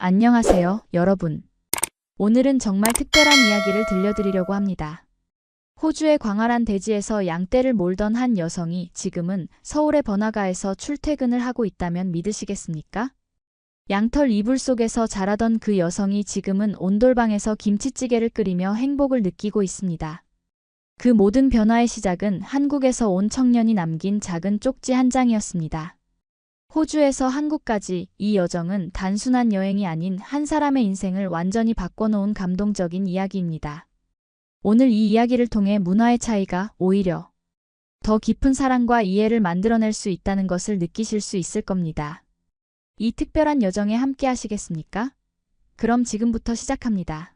안녕하세요, 여러분. 오늘은 정말 특별한 이야기를 들려드리려고 합니다. 호주의 광활한 대지에서 양떼를 몰던 한 여성이 지금은 서울의 번화가에서 출퇴근을 하고 있다면 믿으시겠습니까? 양털 이불 속에서 자라던 그 여성이 지금은 온돌방에서 김치찌개를 끓이며 행복을 느끼고 있습니다. 그 모든 변화의 시작은 한국에서 온 청년이 남긴 작은 쪽지 한 장이었습니다. 호주에서 한국까지 이 여정은 단순한 여행이 아닌 한 사람의 인생을 완전히 바꿔놓은 감동적인 이야기입니다. 오늘 이 이야기를 통해 문화의 차이가 오히려 더 깊은 사랑과 이해를 만들어낼 수 있다는 것을 느끼실 수 있을 겁니다. 이 특별한 여정에 함께 하시겠습니까? 그럼 지금부터 시작합니다.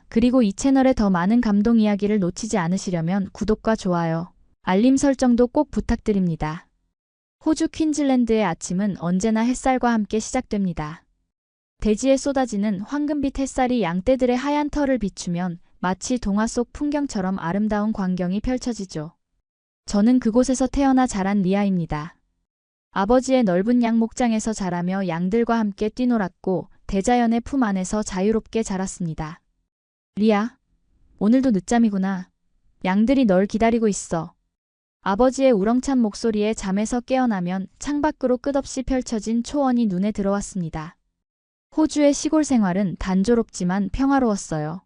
그리고 이 채널에 더 많은 감동 이야기를 놓치지 않으시려면 구독과 좋아요, 알림 설정도 꼭 부탁드립니다. 호주 퀸즐랜드의 아침은 언제나 햇살과 함께 시작됩니다. 대지에 쏟아지는 황금빛 햇살이 양떼들의 하얀 털을 비추면 마치 동화 속 풍경처럼 아름다운 광경이 펼쳐지죠. 저는 그곳에서 태어나 자란 리아입니다. 아버지의 넓은 양 목장에서 자라며 양들과 함께 뛰놀았고 대자연의 품 안에서 자유롭게 자랐습니다. 리아, 오늘도 늦잠이구나. 양들이 널 기다리고 있어. 아버지의 우렁찬 목소리에 잠에서 깨어나면 창밖으로 끝없이 펼쳐진 초원이 눈에 들어왔습니다. 호주의 시골 생활은 단조롭지만 평화로웠어요.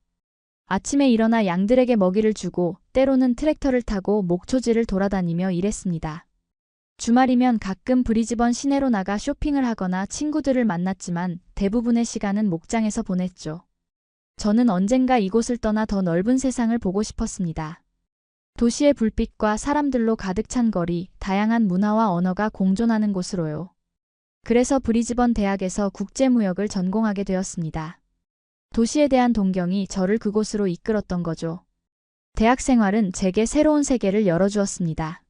아침에 일어나 양들에게 먹이를 주고 때로는 트랙터를 타고 목초지를 돌아다니며 일했습니다. 주말이면 가끔 브리즈번 시내로 나가 쇼핑을 하거나 친구들을 만났지만 대부분의 시간은 목장에서 보냈죠. 저는 언젠가 이곳을 떠나 더 넓은 세상을 보고 싶었습니다. 도시의 불빛과 사람들로 가득 찬 거리, 다양한 문화와 언어가 공존하는 곳으로요. 그래서 브리즈번 대학에서 국제무역을 전공하게 되었습니다. 도시에 대한 동경이 저를 그곳으로 이끌었던 거죠. 대학 생활은 제게 새로운 세계를 열어주었습니다.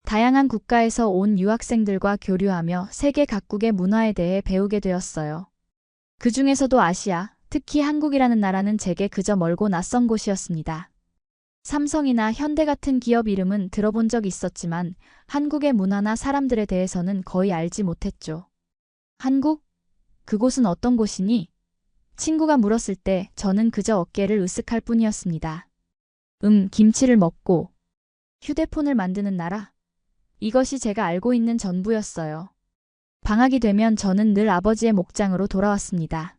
다양한 국가에서 온 유학생들과 교류하며 세계 각국의 문화에 대해 배우게 되었어요. 그 중에서도 아시아, 특히 한국이라는 나라는 제게 그저 멀고 낯선 곳이었습니다. 삼성이나 현대 같은 기업 이름은 들어본 적 있었지만 한국의 문화나 사람들에 대해서는 거의 알지 못했죠. 한국? 그곳은 어떤 곳이니? 친구가 물었을 때 저는 그저 어깨를 으쓱할 뿐이었습니다. 김치를 먹고 휴대폰을 만드는 나라? 이것이 제가 알고 있는 전부였어요. 방학이 되면 저는 늘 아버지의 목장으로 돌아왔습니다.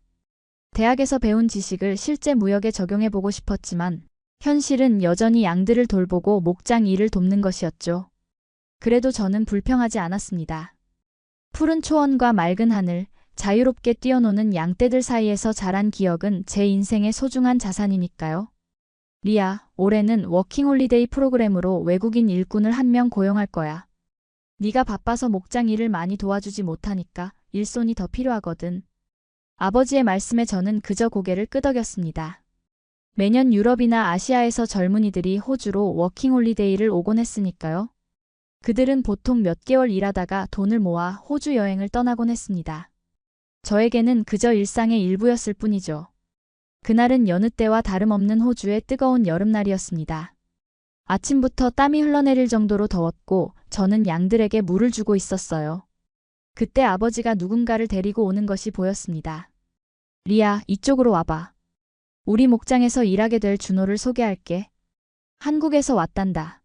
대학에서 배운 지식을 실제 무역에 적용해보고 싶었지만 현실은 여전히 양들을 돌보고 목장 일을 돕는 것이었죠. 그래도 저는 불평하지 않았습니다. 푸른 초원과 맑은 하늘, 자유롭게 뛰어노는 양떼들 사이에서 자란 기억은 제 인생의 소중한 자산이니까요. 리아, 올해는 워킹홀리데이 프로그램으로 외국인 일꾼을 한 명 고용할 거야. 네가 바빠서 목장 일을 많이 도와주지 못하니까 일손이 더 필요하거든. 아버지의 말씀에 저는 그저 고개를 끄덕였습니다. 매년 유럽이나 아시아에서 젊은이들이 호주로 워킹홀리데이를 오곤 했으니까요. 그들은 보통 몇 개월 일하다가 돈을 모아 호주 여행을 떠나곤 했습니다. 저에게는 그저 일상의 일부였을 뿐이죠. 그날은 여느 때와 다름없는 호주의 뜨거운 여름날이었습니다. 아침부터 땀이 흘러내릴 정도로 더웠고 저는 양들에게 물을 주고 있었어요. 그때 아버지가 누군가를 데리고 오는 것이 보였습니다. 리아, 이쪽으로 와봐. 우리 목장에서 일하게 될 준호를 소개할게. 한국에서 왔단다.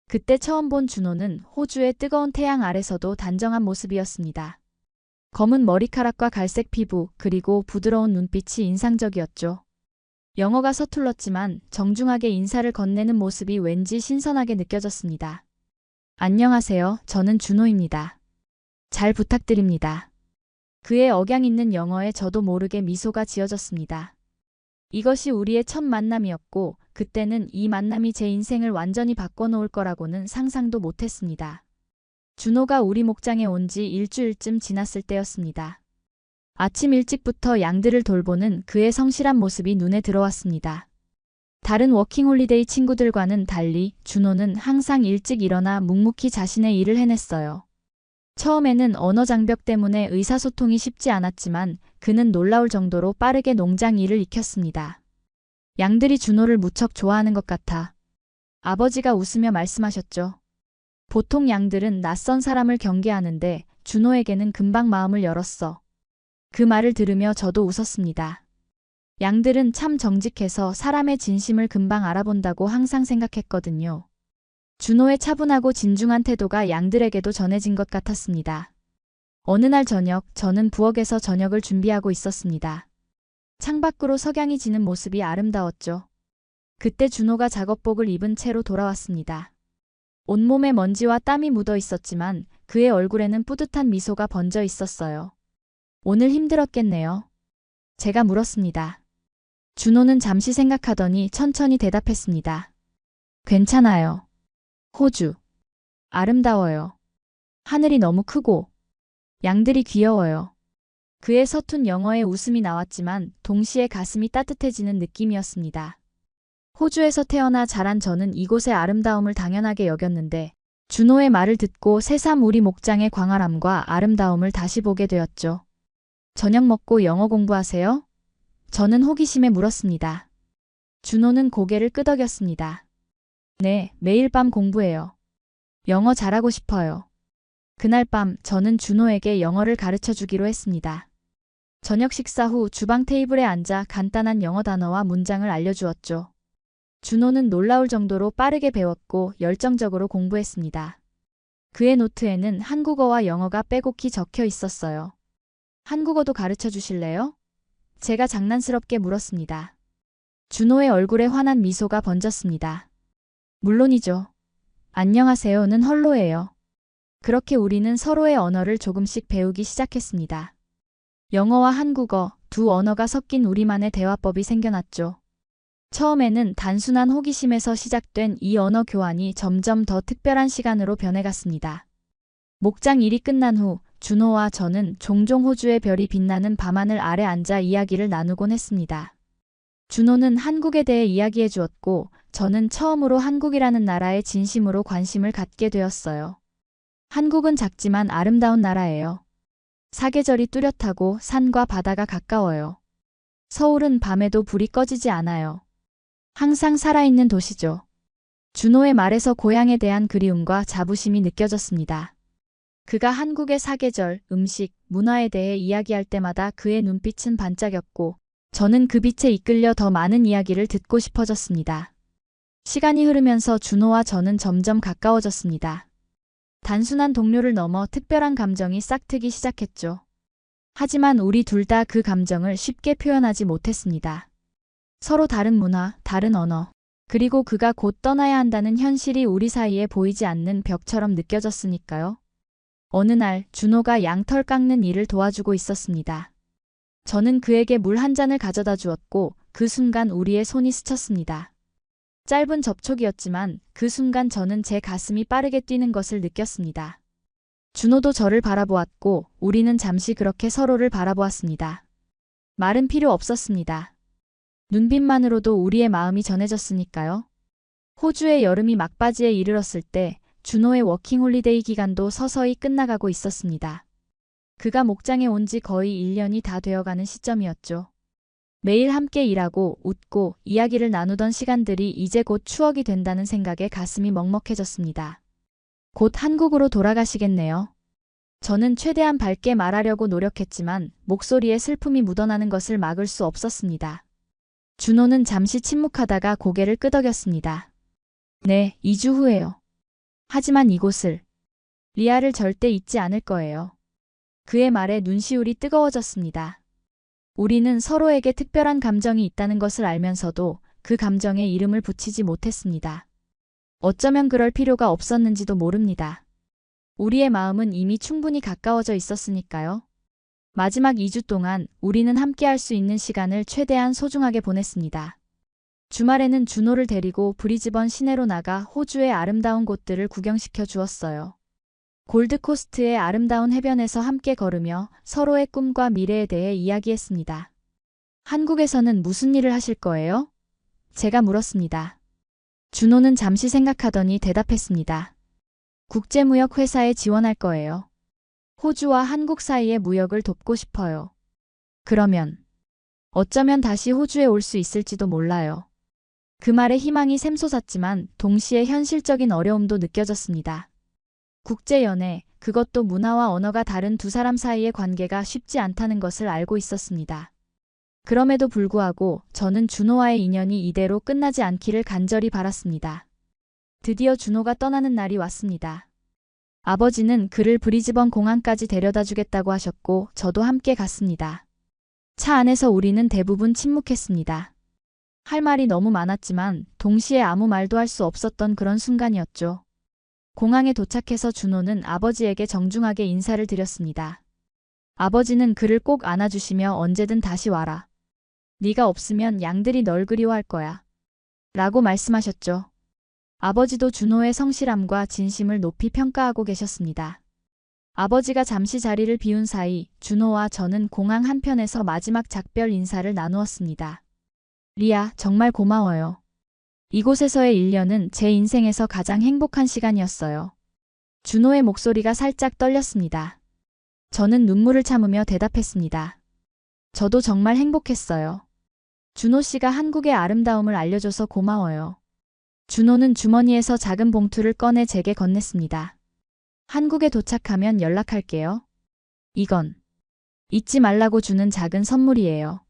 그때 처음 본 준호는 호주의 뜨거운 태양 아래서도 단정한 모습이었습니다. 검은 머리카락과 갈색 피부, 그리고 부드러운 눈빛이 인상적이었죠. 영어가 서툴렀지만 정중하게 인사를 건네는 모습이 왠지 신선하게 느껴졌습니다. 안녕하세요, 저는 준호입니다. 잘 부탁드립니다. 그의 억양 있는 영어에 저도 모르게 미소가 지어졌습니다. 이것이 우리의 첫 만남이었고 그때는 이 만남이 제 인생을 완전히 바꿔놓을 거라고는 상상도 못했습니다. 준호가 우리 목장에 온 지 일주일쯤 지났을 때였습니다. 아침 일찍부터 양들을 돌보는 그의 성실한 모습이 눈에 들어왔습니다. 다른 워킹홀리데이 친구들과는 달리 준호는 항상 일찍 일어나 묵묵히 자신의 일을 해냈어요. 처음에는 언어 장벽 때문에 의사소통이 쉽지 않았지만 그는 놀라울 정도로 빠르게 농장 일을 익혔습니다. 양들이 준호를 무척 좋아하는 것 같아. 아버지가 웃으며 말씀하셨죠. 보통 양들은 낯선 사람을 경계하는데 준호에게는 금방 마음을 열었어. 그 말을 들으며 저도 웃었습니다. 양들은 참 정직해서 사람의 진심을 금방 알아본다고 항상 생각했거든요. 준호의 차분하고 진중한 태도가 양들에게도 전해진 것 같았습니다. 어느 날 저녁, 저는 부엌에서 저녁을 준비하고 있었습니다. 창밖으로 석양이 지는 모습이 아름다웠죠. 그때 준호가 작업복을 입은 채로 돌아왔습니다. 온몸에 먼지와 땀이 묻어 있었지만 그의 얼굴에는 뿌듯한 미소가 번져 있었어요. 오늘 힘들었겠네요. 제가 물었습니다. 준호는 잠시 생각하더니 천천히 대답했습니다. 괜찮아요. 호주. 아름다워요. 하늘이 너무 크고 양들이 귀여워요. 그의 서툰 영어에 웃음이 나왔지만 동시에 가슴이 따뜻해지는 느낌이었습니다. 호주에서 태어나 자란 저는 이곳의 아름다움을 당연하게 여겼는데 준호의 말을 듣고 새삼 우리 목장의 광활함과 아름다움을 다시 보게 되었죠. 저녁 먹고 영어 공부하세요? 저는 호기심에 물었습니다. 준호는 고개를 끄덕였습니다. 네, 매일 밤 공부해요. 영어 잘하고 싶어요. 그날 밤 저는 준호에게 영어를 가르쳐 주기로 했습니다. 저녁 식사 후 주방 테이블에 앉아 간단한 영어 단어와 문장을 알려주었죠. 준호는 놀라울 정도로 빠르게 배웠고 열정적으로 공부했습니다. 그의 노트에는 한국어와 영어가 빼곡히 적혀 있었어요. 한국어도 가르쳐 주실래요? 제가 장난스럽게 물었습니다. 준호의 얼굴에 환한 미소가 번졌습니다. 물론이죠. 안녕하세요는 헐로예요. 그렇게 우리는 서로의 언어를 조금씩 배우기 시작했습니다. 영어와 한국어, 두 언어가 섞인 우리만의 대화법이 생겨났죠. 처음에는 단순한 호기심에서 시작된 이 언어 교환이 점점 더 특별한 시간으로 변해갔습니다. 목장 일이 끝난 후 준호와 저는 종종 호주의 별이 빛나는 밤하늘 아래 앉아 이야기를 나누곤 했습니다. 준호는 한국에 대해 이야기해 주었고 저는 처음으로 한국이라는 나라에 진심으로 관심을 갖게 되었어요. 한국은 작지만 아름다운 나라예요. 사계절이 뚜렷하고 산과 바다가 가까워요. 서울은 밤에도 불이 꺼지지 않아요. 항상 살아있는 도시죠. 준호의 말에서 고향에 대한 그리움과 자부심이 느껴졌습니다. 그가 한국의 사계절, 음식, 문화에 대해 이야기할 때마다 그의 눈빛은 반짝였고 저는 그 빛에 이끌려 더 많은 이야기를 듣고 싶어졌습니다. 시간이 흐르면서 준호와 저는 점점 가까워졌습니다. 단순한 동료를 넘어 특별한 감정이 싹트기 시작했죠. 하지만 우리 둘 다 그 감정을 쉽게 표현하지 못했습니다. 서로 다른 문화, 다른 언어, 그리고 그가 곧 떠나야 한다는 현실이 우리 사이에 보이지 않는 벽처럼 느껴졌으니까요. 어느 날 준호가 양털 깎는 일을 도와주고 있었습니다. 저는 그에게 물 한 잔을 가져다 주었고 그 순간 우리의 손이 스쳤습니다. 짧은 접촉이었지만 그 순간 저는 제 가슴이 빠르게 뛰는 것을 느꼈습니다. 준호도 저를 바라보았고 우리는 잠시 그렇게 서로를 바라보았습니다. 말은 필요 없었습니다. 눈빛만으로도 우리의 마음이 전해졌으니까요. 호주의 여름이 막바지에 이르렀을 때 준호의 워킹홀리데이 기간도 서서히 끝나가고 있었습니다. 그가 목장에 온 지 거의 1년이 다 되어가는 시점이었죠. 매일 함께 일하고 웃고 이야기를 나누던 시간들이 이제 곧 추억이 된다는 생각에 가슴이 먹먹해졌습니다. 곧 한국으로 돌아가시겠네요. 저는 최대한 밝게 말하려고 노력했지만 목소리에 슬픔이 묻어나는 것을 막을 수 없었습니다. 준호는 잠시 침묵하다가 고개를 끄덕였습니다. 네, 2주 후에요. 하지만 이곳을, 리아를 절대 잊지 않을 거예요. 그의 말에 눈시울이 뜨거워졌습니다. 우리는 서로에게 특별한 감정이 있다는 것을 알면서도 그 감정에 이름을 붙이지 못했습니다. 어쩌면 그럴 필요가 없었는지도 모릅니다. 우리의 마음은 이미 충분히 가까워져 있었으니까요. 마지막 2주 동안 우리는 함께할 수 있는 시간을 최대한 소중하게 보냈습니다. 주말에는 준호를 데리고 브리즈번 시내로 나가 호주의 아름다운 곳들을 구경시켜 주었어요. 골드코스트의 아름다운 해변에서 함께 걸으며 서로의 꿈과 미래에 대해 이야기했습니다. 한국에서는 무슨 일을 하실 거예요? 제가 물었습니다. 준호는 잠시 생각하더니 대답했습니다. 국제무역 회사에 지원할 거예요. 호주와 한국 사이의 무역을 돕고 싶어요. 그러면 어쩌면 다시 호주에 올 수 있을지도 몰라요. 그 말에 희망이 샘솟았지만 동시에 현실적인 어려움도 느껴졌습니다. 국제연애, 그것도 문화와 언어가 다른 두 사람 사이의 관계가 쉽지 않다는 것을 알고 있었습니다. 그럼에도 불구하고 저는 준호와의 인연이 이대로 끝나지 않기를 간절히 바랐습니다. 드디어 준호가 떠나는 날이 왔습니다. 아버지는 그를 브리즈번 공항까지 데려다 주겠다고 하셨고 저도 함께 갔습니다. 차 안에서 우리는 대부분 침묵했습니다. 할 말이 너무 많았지만 동시에 아무 말도 할 수 없었던 그런 순간이었죠. 공항에 도착해서 준호는 아버지에게 정중하게 인사를 드렸습니다. 아버지는 그를 꼭 안아주시며 언제든 다시 와라. 네가 없으면 양들이 널 그리워할 거야. 라고 말씀하셨죠. 아버지도 준호의 성실함과 진심을 높이 평가하고 계셨습니다. 아버지가 잠시 자리를 비운 사이 준호와 저는 공항 한편에서 마지막 작별 인사를 나누었습니다. 리아, 정말 고마워요. 이곳에서의 1년은 제 인생에서 가장 행복한 시간이었어요. 준호의 목소리가 살짝 떨렸습니다. 저는 눈물을 참으며 대답했습니다. 저도 정말 행복했어요. 준호 씨가 한국의 아름다움을 알려줘서 고마워요. 준호는 주머니에서 작은 봉투를 꺼내 제게 건넸습니다. 한국에 도착하면 연락할게요. 이건 잊지 말라고 주는 작은 선물이에요.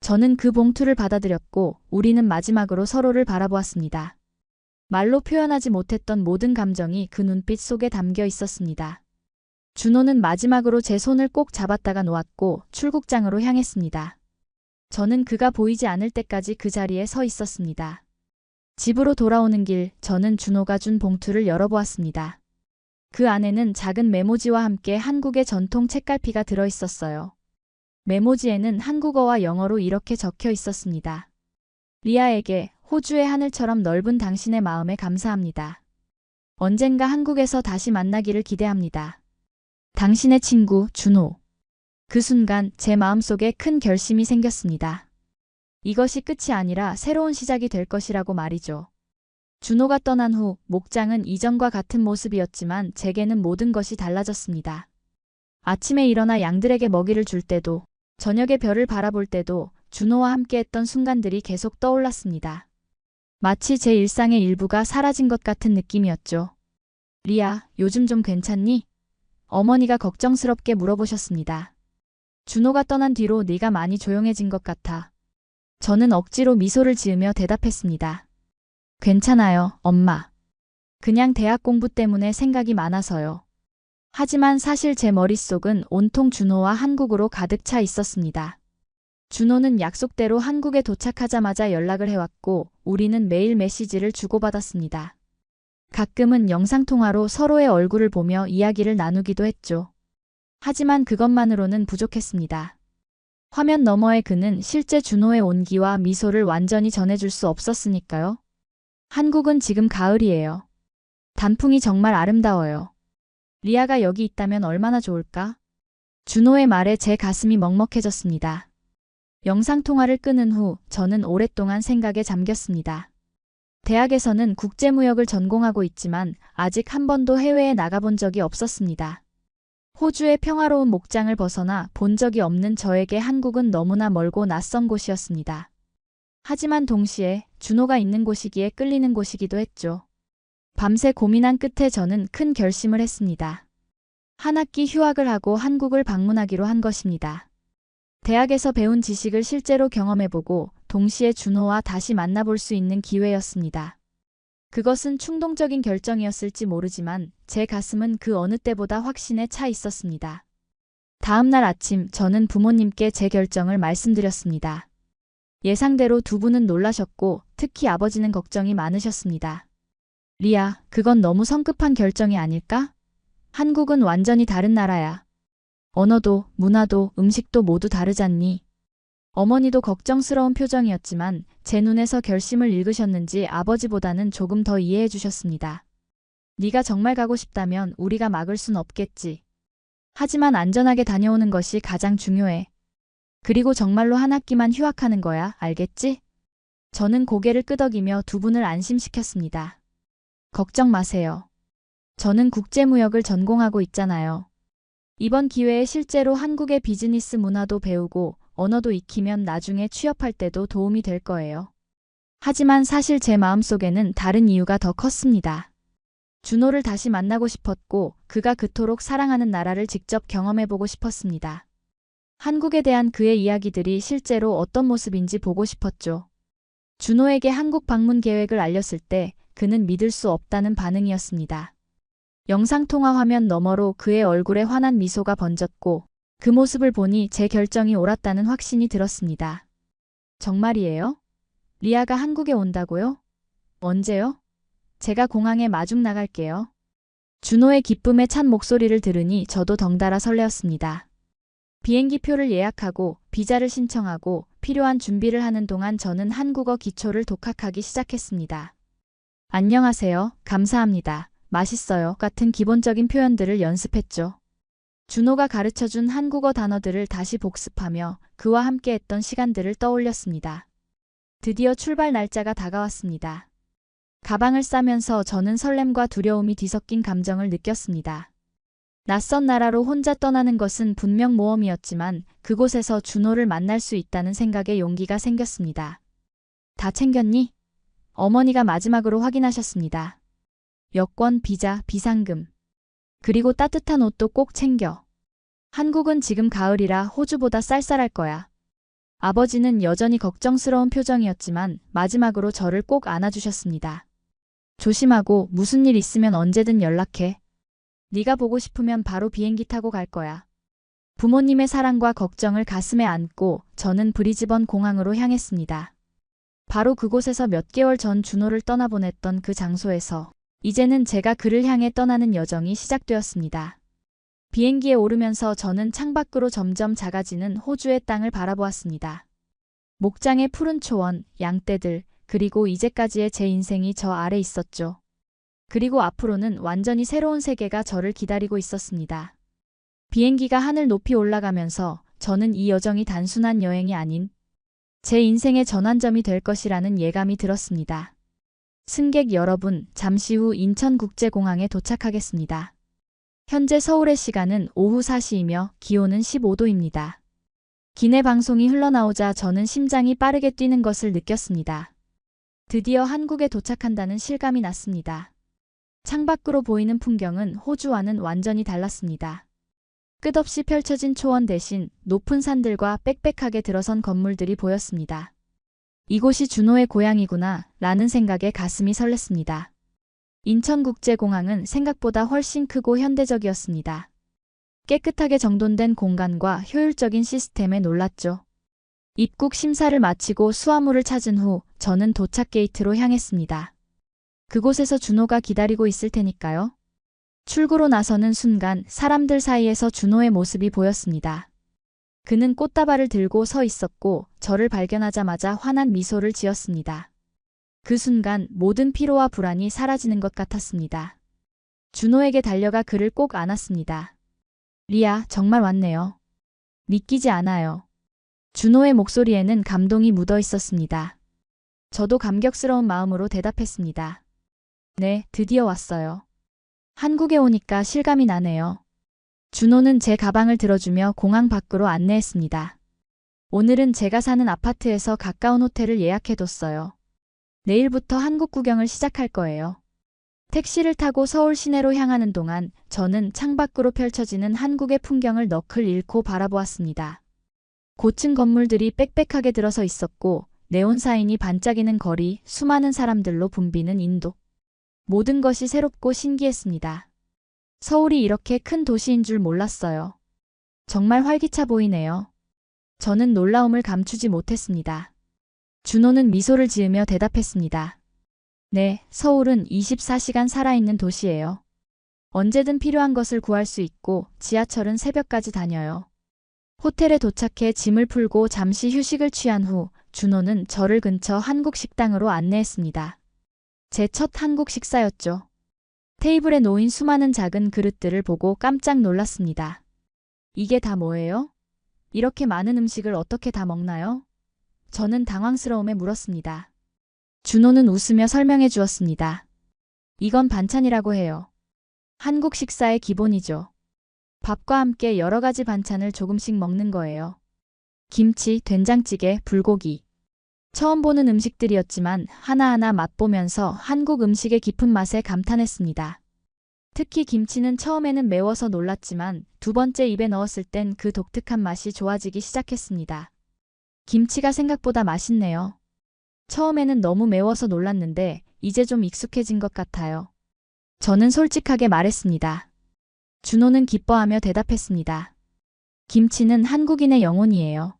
저는 그 봉투를 받아들였고 우리는 마지막으로 서로를 바라보았습니다. 말로 표현하지 못했던 모든 감정이 그 눈빛 속에 담겨 있었습니다. 준호는 마지막으로 제 손을 꼭 잡았다가 놓았고 출국장으로 향했습니다. 저는 그가 보이지 않을 때까지 그 자리에 서 있었습니다. 집으로 돌아오는 길, 저는 준호가 준 봉투를 열어보았습니다. 그 안에는 작은 메모지와 함께 한국의 전통 책갈피가 들어있었어요. 메모지에는 한국어와 영어로 이렇게 적혀 있었습니다. 리아에게 호주의 하늘처럼 넓은 당신의 마음에 감사합니다. 언젠가 한국에서 다시 만나기를 기대합니다. 당신의 친구 준호. 그 순간 제 마음속에 큰 결심이 생겼습니다. 이것이 끝이 아니라 새로운 시작이 될 것이라고 말이죠. 준호가 떠난 후 목장은 이전과 같은 모습이었지만 제게는 모든 것이 달라졌습니다. 아침에 일어나 양들에게 먹이를 줄 때도 저녁에 별을 바라볼 때도 준호와 함께했던 순간들이 계속 떠올랐습니다. 마치 제 일상의 일부가 사라진 것 같은 느낌이었죠. 리아, 요즘 좀 괜찮니? 어머니가 걱정스럽게 물어보셨습니다. 준호가 떠난 뒤로 네가 많이 조용해진 것 같아. 저는 억지로 미소를 지으며 대답했습니다. 괜찮아요, 엄마. 그냥 대학 공부 때문에 생각이 많아서요. 하지만 사실 제 머릿속은 온통 준호와 한국으로 가득 차 있었습니다. 준호는 약속대로 한국에 도착하자마자 연락을 해왔고 우리는 매일 메시지를 주고받았습니다. 가끔은 영상통화로 서로의 얼굴을 보며 이야기를 나누기도 했죠. 하지만 그것만으로는 부족했습니다. 화면 너머의 그는 실제 준호의 온기와 미소를 완전히 전해줄 수 없었으니까요. 한국은 지금 가을이에요. 단풍이 정말 아름다워요. 리아가 여기 있다면 얼마나 좋을까? 준호의 말에 제 가슴이 먹먹해졌습니다. 영상통화를 끊은 후 저는 오랫동안 생각에 잠겼습니다. 대학에서는 국제무역을 전공하고 있지만 아직 한 번도 해외에 나가본 적이 없었습니다. 호주의 평화로운 목장을 벗어나 본 적이 없는 저에게 한국은 너무나 멀고 낯선 곳이었습니다. 하지만 동시에 준호가 있는 곳이기에 끌리는 곳이기도 했죠. 밤새 고민한 끝에 저는 큰 결심을 했습니다. 한 학기 휴학을 하고 한국을 방문하기로 한 것입니다. 대학에서 배운 지식을 실제로 경험해보고 동시에 준호와 다시 만나볼 수 있는 기회였습니다. 그것은 충동적인 결정이었을지 모르지만 제 가슴은 그 어느 때보다 확신에 차 있었습니다. 다음 날 아침 저는 부모님께 제 결정을 말씀드렸습니다. 예상대로 두 분은 놀라셨고 특히 아버지는 걱정이 많으셨습니다. 리아, 그건 너무 성급한 결정이 아닐까? 한국은 완전히 다른 나라야. 언어도, 문화도, 음식도 모두 다르잖니. 어머니도 걱정스러운 표정이었지만 제 눈에서 결심을 읽으셨는지 아버지보다는 조금 더 이해해 주셨습니다. 네가 정말 가고 싶다면 우리가 막을 순 없겠지. 하지만 안전하게 다녀오는 것이 가장 중요해. 그리고 정말로 한 학기만 휴학하는 거야, 알겠지? 저는 고개를 끄덕이며 두 분을 안심시켰습니다. 걱정 마세요. 저는 국제무역을 전공하고 있잖아요. 이번 기회에 실제로 한국의 비즈니스 문화도 배우고 언어도 익히면 나중에 취업할 때도 도움이 될 거예요. 하지만 사실 제 마음속에는 다른 이유가 더 컸습니다. 준호를 다시 만나고 싶었고 그가 그토록 사랑하는 나라를 직접 경험해보고 싶었습니다. 한국에 대한 그의 이야기들이 실제로 어떤 모습인지 보고 싶었죠. 준호에게 한국 방문 계획을 알렸을 때 그는 믿을 수 없다는 반응이었습니다. 영상통화 화면 너머로 그의 얼굴에 환한 미소가 번졌고 그 모습을 보니 제 결정이 옳았다는 확신이 들었습니다. 정말이에요? 리아가 한국에 온다고요? 언제요? 제가 공항에 마중 나갈게요. 준호의 기쁨에 찬 목소리를 들으니 저도 덩달아 설레었습니다. 비행기표를 예약하고 비자를 신청하고 필요한 준비를 하는 동안 저는 한국어 기초를 독학하기 시작했습니다. 안녕하세요. 감사합니다. 맛있어요. 같은 기본적인 표현들을 연습했죠. 준호가 가르쳐준 한국어 단어들을 다시 복습하며 그와 함께했던 시간들을 떠올렸습니다. 드디어 출발 날짜가 다가왔습니다. 가방을 싸면서 저는 설렘과 두려움이 뒤섞인 감정을 느꼈습니다. 낯선 나라로 혼자 떠나는 것은 분명 모험이었지만 그곳에서 준호를 만날 수 있다는 생각에 용기가 생겼습니다. 다 챙겼니? 어머니가 마지막으로 확인하셨습니다. 여권, 비자, 비상금. 그리고 따뜻한 옷도 꼭 챙겨. 한국은 지금 가을이라 호주보다 쌀쌀할 거야. 아버지는 여전히 걱정스러운 표정이었지만 마지막으로 저를 꼭 안아주셨습니다. 조심하고 무슨 일 있으면 언제든 연락해. 네가 보고 싶으면 바로 비행기 타고 갈 거야. 부모님의 사랑과 걱정을 가슴에 안고 저는 브리즈번 공항으로 향했습니다. 바로 그곳에서 몇 개월 전 준호를 떠나보냈던 그 장소에서 이제는 제가 그를 향해 떠나는 여정이 시작되었습니다. 비행기에 오르면서 저는 창밖으로 점점 작아지는 호주의 땅을 바라보았습니다. 목장의 푸른 초원, 양떼들, 그리고 이제까지의 제 인생이 저 아래 있었죠. 그리고 앞으로는 완전히 새로운 세계가 저를 기다리고 있었습니다. 비행기가 하늘 높이 올라가면서 저는 이 여정이 단순한 여행이 아닌 제 인생의 전환점이 될 것이라는 예감이 들었습니다. 승객 여러분, 잠시 후 인천국제공항에 도착하겠습니다. 현재 서울의 시간은 오후 4시이며 기온은 15도입니다. 기내 방송이 흘러나오자 저는 심장이 빠르게 뛰는 것을 느꼈습니다. 드디어 한국에 도착한다는 실감이 났습니다. 창밖으로 보이는 풍경은 호주와는 완전히 달랐습니다. 끝없이 펼쳐진 초원 대신 높은 산들과 빽빽하게 들어선 건물들이 보였습니다. 이곳이 준호의 고향이구나 라는 생각에 가슴이 설렜습니다. 인천국제공항은 생각보다 훨씬 크고 현대적이었습니다. 깨끗하게 정돈된 공간과 효율적인 시스템에 놀랐죠. 입국 심사를 마치고 수화물을 찾은 후 저는 도착 게이트로 향했습니다. 그곳에서 준호가 기다리고 있을 테니까요. 출구로 나서는 순간 사람들 사이에서 준호의 모습이 보였습니다. 그는 꽃다발을 들고 서 있었고 저를 발견하자마자 환한 미소를 지었습니다. 그 순간 모든 피로와 불안이 사라지는 것 같았습니다. 준호에게 달려가 그를 꼭 안았습니다. 리아, 정말 왔네요. 믿기지 않아요. 준호의 목소리에는 감동이 묻어 있었습니다. 저도 감격스러운 마음으로 대답했습니다. 네, 드디어 왔어요. 한국에 오니까 실감이 나네요. 준호는 제 가방을 들어주며 공항 밖으로 안내했습니다. 오늘은 제가 사는 아파트에서 가까운 호텔을 예약해뒀어요. 내일부터 한국 구경을 시작할 거예요. 택시를 타고 서울 시내로 향하는 동안 저는 창밖으로 펼쳐지는 한국의 풍경을 너클 잃고 바라보았습니다. 고층 건물들이 빽빽하게 들어서 있었고 네온 사인이 반짝이는 거리, 수많은 사람들로 붐비는 인도. 모든 것이 새롭고 신기했습니다. 서울이 이렇게 큰 도시인 줄 몰랐어요. 정말 활기차 보이네요. 저는 놀라움을 감추지 못했습니다. 준호는 미소를 지으며 대답했습니다. 네, 서울은 24시간 살아있는 도시예요. 언제든 필요한 것을 구할 수 있고 지하철은 새벽까지 다녀요. 호텔에 도착해 짐을 풀고 잠시 휴식을 취한 후 준호는 저를 근처 한국 식당으로 안내했습니다. 제 첫 한국 식사였죠. 테이블에 놓인 수많은 작은 그릇들을 보고 깜짝 놀랐습니다. 이게 다 뭐예요? 이렇게 많은 음식을 어떻게 다 먹나요? 저는 당황스러움에 물었습니다. 준호는 웃으며 설명해 주었습니다. 이건 반찬이라고 해요. 한국 식사의 기본이죠. 밥과 함께 여러 가지 반찬을 조금씩 먹는 거예요. 김치, 된장찌개, 불고기. 처음 보는 음식들이었지만 하나하나 맛보면서 한국 음식의 깊은 맛에 감탄했습니다. 특히 김치는 처음에는 매워서 놀랐지만 두 번째 입에 넣었을 땐 그 독특한 맛이 좋아지기 시작했습니다. 김치가 생각보다 맛있네요. 처음에는 너무 매워서 놀랐는데 이제 좀 익숙해진 것 같아요. 저는 솔직하게 말했습니다. 준호는 기뻐하며 대답했습니다. 김치는 한국인의 영혼이에요.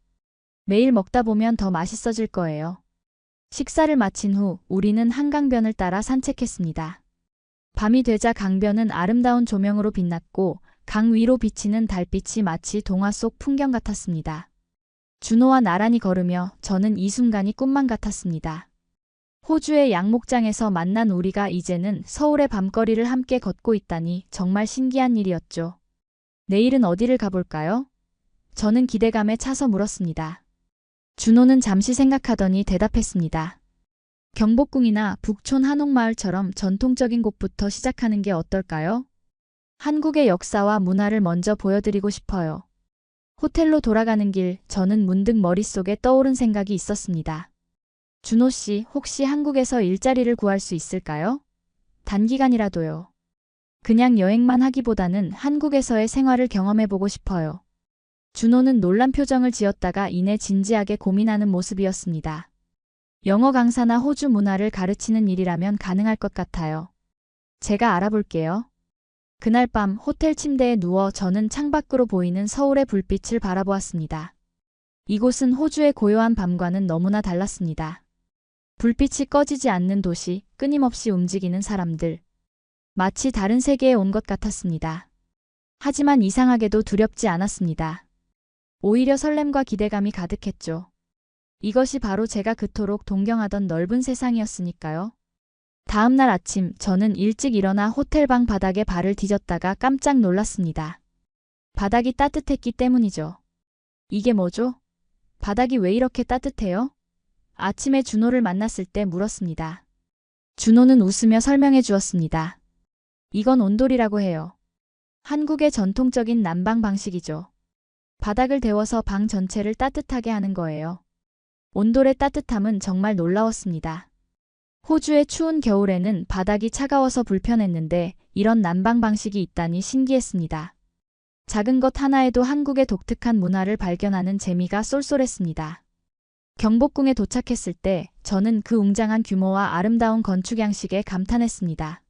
매일 먹다 보면 더 맛있어질 거예요. 식사를 마친 후 우리는 한강변을 따라 산책했습니다. 밤이 되자 강변은 아름다운 조명으로 빛났고 강 위로 비치는 달빛이 마치 동화 속 풍경 같았습니다. 준호와 나란히 걸으며 저는 이 순간이 꿈만 같았습니다. 호주의 양목장에서 만난 우리가 이제는 서울의 밤거리를 함께 걷고 있다니 정말 신기한 일이었죠. 내일은 어디를 가볼까요? 저는 기대감에 차서 물었습니다. 준호는 잠시 생각하더니 대답했습니다. 경복궁이나 북촌 한옥마을처럼 전통적인 곳부터 시작하는 게 어떨까요? 한국의 역사와 문화를 먼저 보여드리고 싶어요. 호텔로 돌아가는 길, 저는 문득 머릿속에 떠오른 생각이 있었습니다. 준호 씨, 혹시 한국에서 일자리를 구할 수 있을까요? 단기간이라도요. 그냥 여행만 하기보다는 한국에서의 생활을 경험해보고 싶어요. 준호는 놀란 표정을 지었다가 이내 진지하게 고민하는 모습이었습니다. 영어 강사나 호주 문화를 가르치는 일이라면 가능할 것 같아요. 제가 알아볼게요. 그날 밤 호텔 침대에 누워 저는 창밖으로 보이는 서울의 불빛을 바라보았습니다. 이곳은 호주의 고요한 밤과는 너무나 달랐습니다. 불빛이 꺼지지 않는 도시, 끊임없이 움직이는 사람들. 마치 다른 세계에 온 것 같았습니다. 하지만 이상하게도 두렵지 않았습니다. 오히려 설렘과 기대감이 가득했죠. 이것이 바로 제가 그토록 동경하던 넓은 세상이었으니까요. 다음 날 아침 저는 일찍 일어나 호텔방 바닥에 발을 디뎠다가 깜짝 놀랐습니다. 바닥이 따뜻했기 때문이죠. 이게 뭐죠? 바닥이 왜 이렇게 따뜻해요? 아침에 준호를 만났을 때 물었습니다. 준호는 웃으며 설명해 주었습니다. 이건 온돌이라고 해요. 한국의 전통적인 난방 방식이죠. 바닥을 데워서 방 전체를 따뜻하게 하는 거예요. 온돌의 따뜻함은 정말 놀라웠습니다. 호주의 추운 겨울에는 바닥이 차가워서 불편했는데 이런 난방 방식이 있다니 신기했습니다. 작은 것 하나에도 한국의 독특한 문화를 발견하는 재미가 쏠쏠했습니다. 경복궁에 도착했을 때 저는 그 웅장한 규모와 아름다운 건축 양식에 감탄했습니다.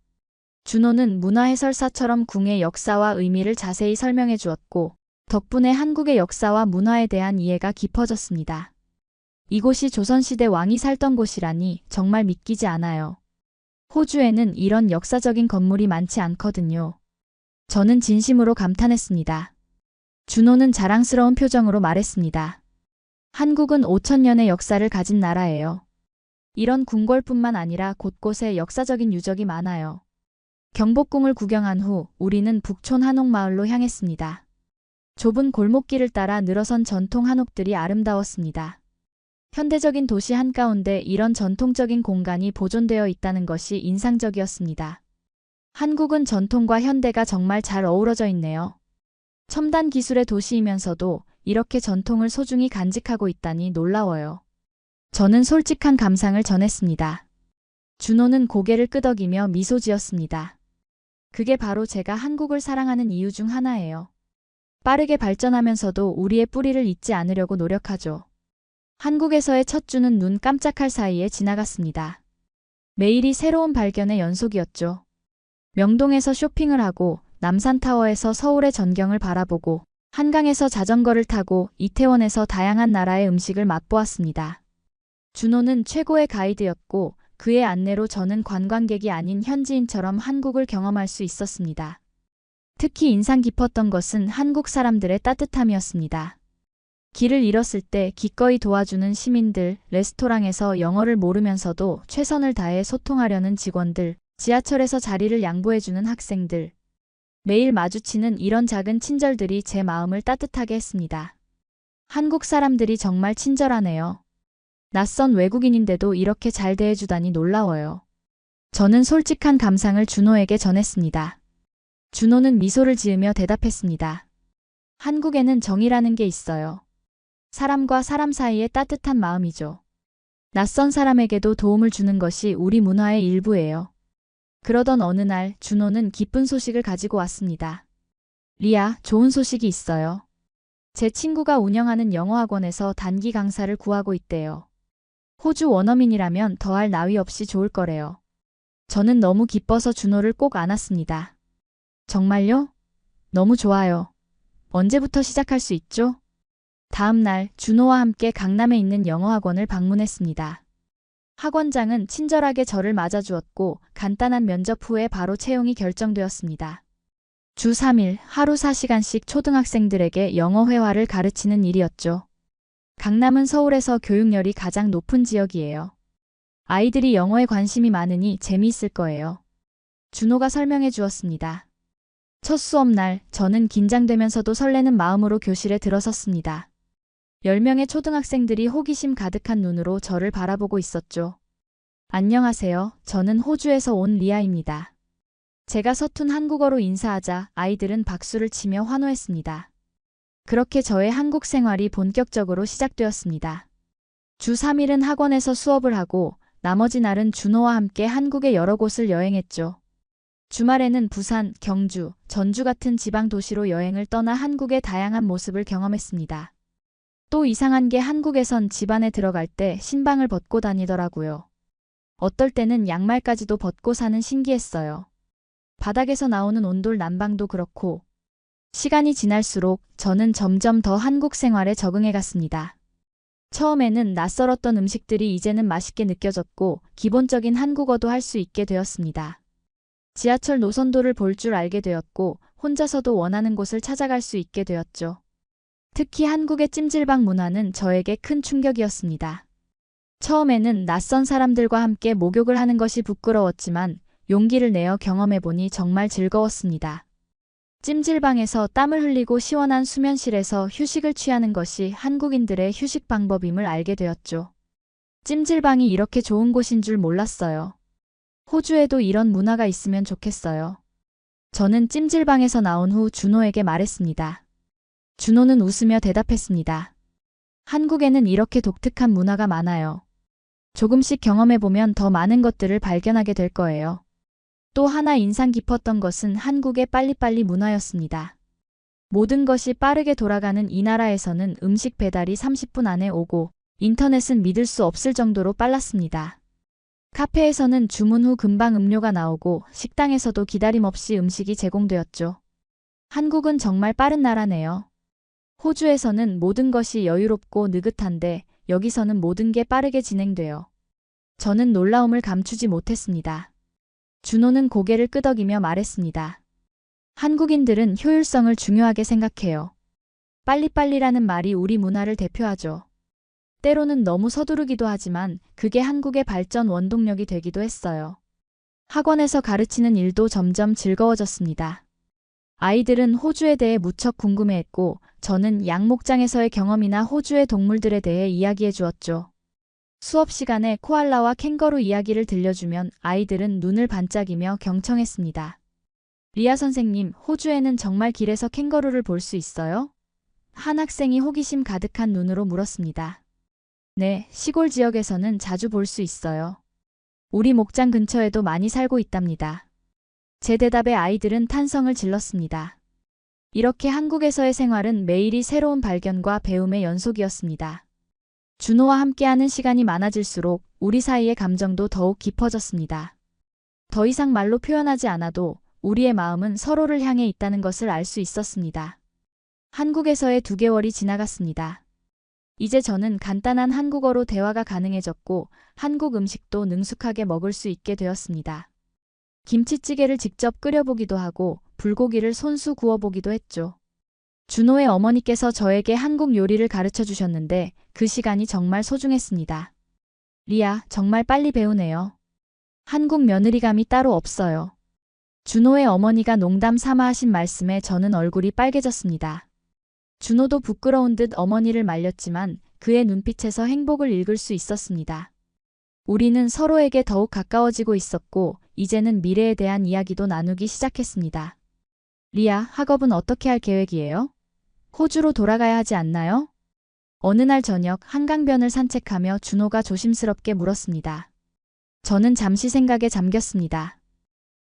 준호는 문화해설사처럼 궁의 역사와 의미를 자세히 설명해 주었고 덕분에 한국의 역사와 문화에 대한 이해가 깊어졌습니다. 이곳이 조선시대 왕이 살던 곳이라니 정말 믿기지 않아요. 호주에는 이런 역사적인 건물이 많지 않거든요. 저는 진심으로 감탄했습니다. 준호는 자랑스러운 표정으로 말했습니다. 한국은 5,000년의 역사를 가진 나라예요. 이런 궁궐뿐만 아니라 곳곳에 역사적인 유적이 많아요. 경복궁을 구경한 후 우리는 북촌 한옥마을로 향했습니다. 좁은 골목길을 따라 늘어선 전통 한옥들이 아름다웠습니다. 현대적인 도시 한가운데 이런 전통적인 공간이 보존되어 있다는 것이 인상적이었습니다. 한국은 전통과 현대가 정말 잘 어우러져 있네요. 첨단 기술의 도시이면서도 이렇게 전통을 소중히 간직하고 있다니 놀라워요. 저는 솔직한 감상을 전했습니다. 준호는 고개를 끄덕이며 미소 지었습니다. 그게 바로 제가 한국을 사랑하는 이유 중 하나예요. 빠르게 발전하면서도 우리의 뿌리를 잊지 않으려고 노력하죠. 한국에서의 첫 주는 눈 깜짝할 사이에 지나갔습니다. 매일이 새로운 발견의 연속이었죠. 명동에서 쇼핑을 하고 남산타워에서 서울의 전경을 바라보고 한강에서 자전거를 타고 이태원에서 다양한 나라의 음식을 맛보았습니다. 준호는 최고의 가이드였고 그의 안내로 저는 관광객이 아닌 현지인처럼 한국을 경험할 수 있었습니다. 특히 인상 깊었던 것은 한국 사람들의 따뜻함이었습니다. 길을 잃었을 때 기꺼이 도와주는 시민들, 레스토랑에서 영어를 모르면서도 최선을 다해 소통하려는 직원들, 지하철에서 자리를 양보해주는 학생들. 매일 마주치는 이런 작은 친절들이 제 마음을 따뜻하게 했습니다. 한국 사람들이 정말 친절하네요. 낯선 외국인인데도 이렇게 잘 대해주다니 놀라워요. 저는 솔직한 감상을 준호에게 전했습니다. 준호는 미소를 지으며 대답했습니다. 한국에는 정이라는 게 있어요. 사람과 사람 사이의 따뜻한 마음이죠. 낯선 사람에게도 도움을 주는 것이 우리 문화의 일부예요. 그러던 어느 날 준호는 기쁜 소식을 가지고 왔습니다. 리아, 좋은 소식이 있어요. 제 친구가 운영하는 영어학원에서 단기 강사를 구하고 있대요. 호주 원어민이라면 더할 나위 없이 좋을 거래요. 저는 너무 기뻐서 준호를 꼭 안았습니다. 정말요? 너무 좋아요. 언제부터 시작할 수 있죠? 다음 날 준호와 함께 강남에 있는 영어학원을 방문했습니다. 학원장은 친절하게 저를 맞아주었고 간단한 면접 후에 바로 채용이 결정되었습니다. 주 3일 하루 4시간씩 초등학생들에게 영어 회화를 가르치는 일이었죠. 강남은 서울에서 교육열이 가장 높은 지역이에요. 아이들이 영어에 관심이 많으니 재미있을 거예요. 준호가 설명해 주었습니다. 첫 수업날 저는 긴장되면서도 설레는 마음으로 교실에 들어섰습니다. 10명의 초등학생들이 호기심 가득한 눈으로 저를 바라보고 있었죠. 안녕하세요. 저는 호주에서 온 리아입니다. 제가 서툰 한국어로 인사하자 아이들은 박수를 치며 환호했습니다. 그렇게 저의 한국 생활이 본격적으로 시작되었습니다. 주 3일은 학원에서 수업을 하고 나머지 날은 준호와 함께 한국의 여러 곳을 여행했죠. 주말에는 부산, 경주, 전주 같은 지방 도시로 여행을 떠나 한국의 다양한 모습을 경험했습니다. 또 이상한 게 한국에선 집 안에 들어갈 때 신방을 벗고 다니더라고요. 어떨 때는 양말까지도 벗고 사는 신기했어요. 바닥에서 나오는 온돌 난방도 그렇고 시간이 지날수록 저는 점점 더 한국 생활에 적응해 갔습니다. 처음에는 낯설었던 음식들이 이제는 맛있게 느껴졌고 기본적인 한국어도 할 수 있게 되었습니다. 지하철 노선도를 볼 줄 알게 되었고 혼자서도 원하는 곳을 찾아갈 수 있게 되었죠. 특히 한국의 찜질방 문화는 저에게 큰 충격이었습니다. 처음에는 낯선 사람들과 함께 목욕을 하는 것이 부끄러웠지만 용기를 내어 경험해보니 정말 즐거웠습니다. 찜질방에서 땀을 흘리고 시원한 수면실에서 휴식을 취하는 것이 한국인들의 휴식 방법임을 알게 되었죠. 찜질방이 이렇게 좋은 곳인 줄 몰랐어요. 호주에도 이런 문화가 있으면 좋겠어요. 저는 찜질방에서 나온 후 준호에게 말했습니다. 준호는 웃으며 대답했습니다. 한국에는 이렇게 독특한 문화가 많아요. 조금씩 경험해보면 더 많은 것들을 발견하게 될 거예요. 또 하나 인상 깊었던 것은 한국의 빨리빨리 문화였습니다. 모든 것이 빠르게 돌아가는 이 나라에서는 음식 배달이 30분 안에 오고 인터넷은 믿을 수 없을 정도로 빨랐습니다. 카페에서는 주문 후 금방 음료가 나오고 식당에서도 기다림 없이 음식이 제공되었죠. 한국은 정말 빠른 나라네요. 호주에서는 모든 것이 여유롭고 느긋한데 여기서는 모든 게 빠르게 진행돼요. 저는 놀라움을 감추지 못했습니다. 준호는 고개를 끄덕이며 말했습니다. 한국인들은 효율성을 중요하게 생각해요. 빨리빨리라는 말이 우리 문화를 대표하죠. 때로는 너무 서두르기도 하지만 그게 한국의 발전 원동력이 되기도 했어요. 학원에서 가르치는 일도 점점 즐거워졌습니다. 아이들은 호주에 대해 무척 궁금해했고 저는 양목장에서의 경험이나 호주의 동물들에 대해 이야기해 주었죠. 수업 시간에 코알라와 캥거루 이야기를 들려주면 아이들은 눈을 반짝이며 경청했습니다. 리아 선생님, 호주에는 정말 길에서 캥거루를 볼 수 있어요? 한 학생이 호기심 가득한 눈으로 물었습니다. 네, 시골 지역에서는 자주 볼 수 있어요. 우리 목장 근처에도 많이 살고 있답니다. 제 대답에 아이들은 탄성을 질렀습니다. 이렇게 한국에서의 생활은 매일이 새로운 발견과 배움의 연속이었습니다. 준호와 함께하는 시간이 많아질수록 우리 사이의 감정도 더욱 깊어졌습니다. 더 이상 말로 표현하지 않아도 우리의 마음은 서로를 향해 있다는 것을 알 수 있었습니다. 한국에서의 2개월이 지나갔습니다. 이제 저는 간단한 한국어로 대화가 가능해졌고 한국 음식도 능숙하게 먹을 수 있게 되었습니다. 김치찌개를 직접 끓여보기도 하고 불고기를 손수 구워보기도 했죠. 준호의 어머니께서 저에게 한국 요리를 가르쳐 주셨는데 그 시간이 정말 소중했습니다. 리아, 정말 빨리 배우네요. 한국 며느리감이 따로 없어요. 준호의 어머니가 농담 삼아 하신 말씀에 저는 얼굴이 빨개졌습니다. 준호도 부끄러운 듯 어머니를 말렸지만 그의 눈빛에서 행복을 읽을 수 있었습니다. 우리는 서로에게 더욱 가까워지고 있었고 이제는 미래에 대한 이야기도 나누기 시작했습니다. 리아, 학업은 어떻게 할 계획이에요? 호주로 돌아가야 하지 않나요? 어느 날 저녁 한강변을 산책하며 준호가 조심스럽게 물었습니다. 저는 잠시 생각에 잠겼습니다.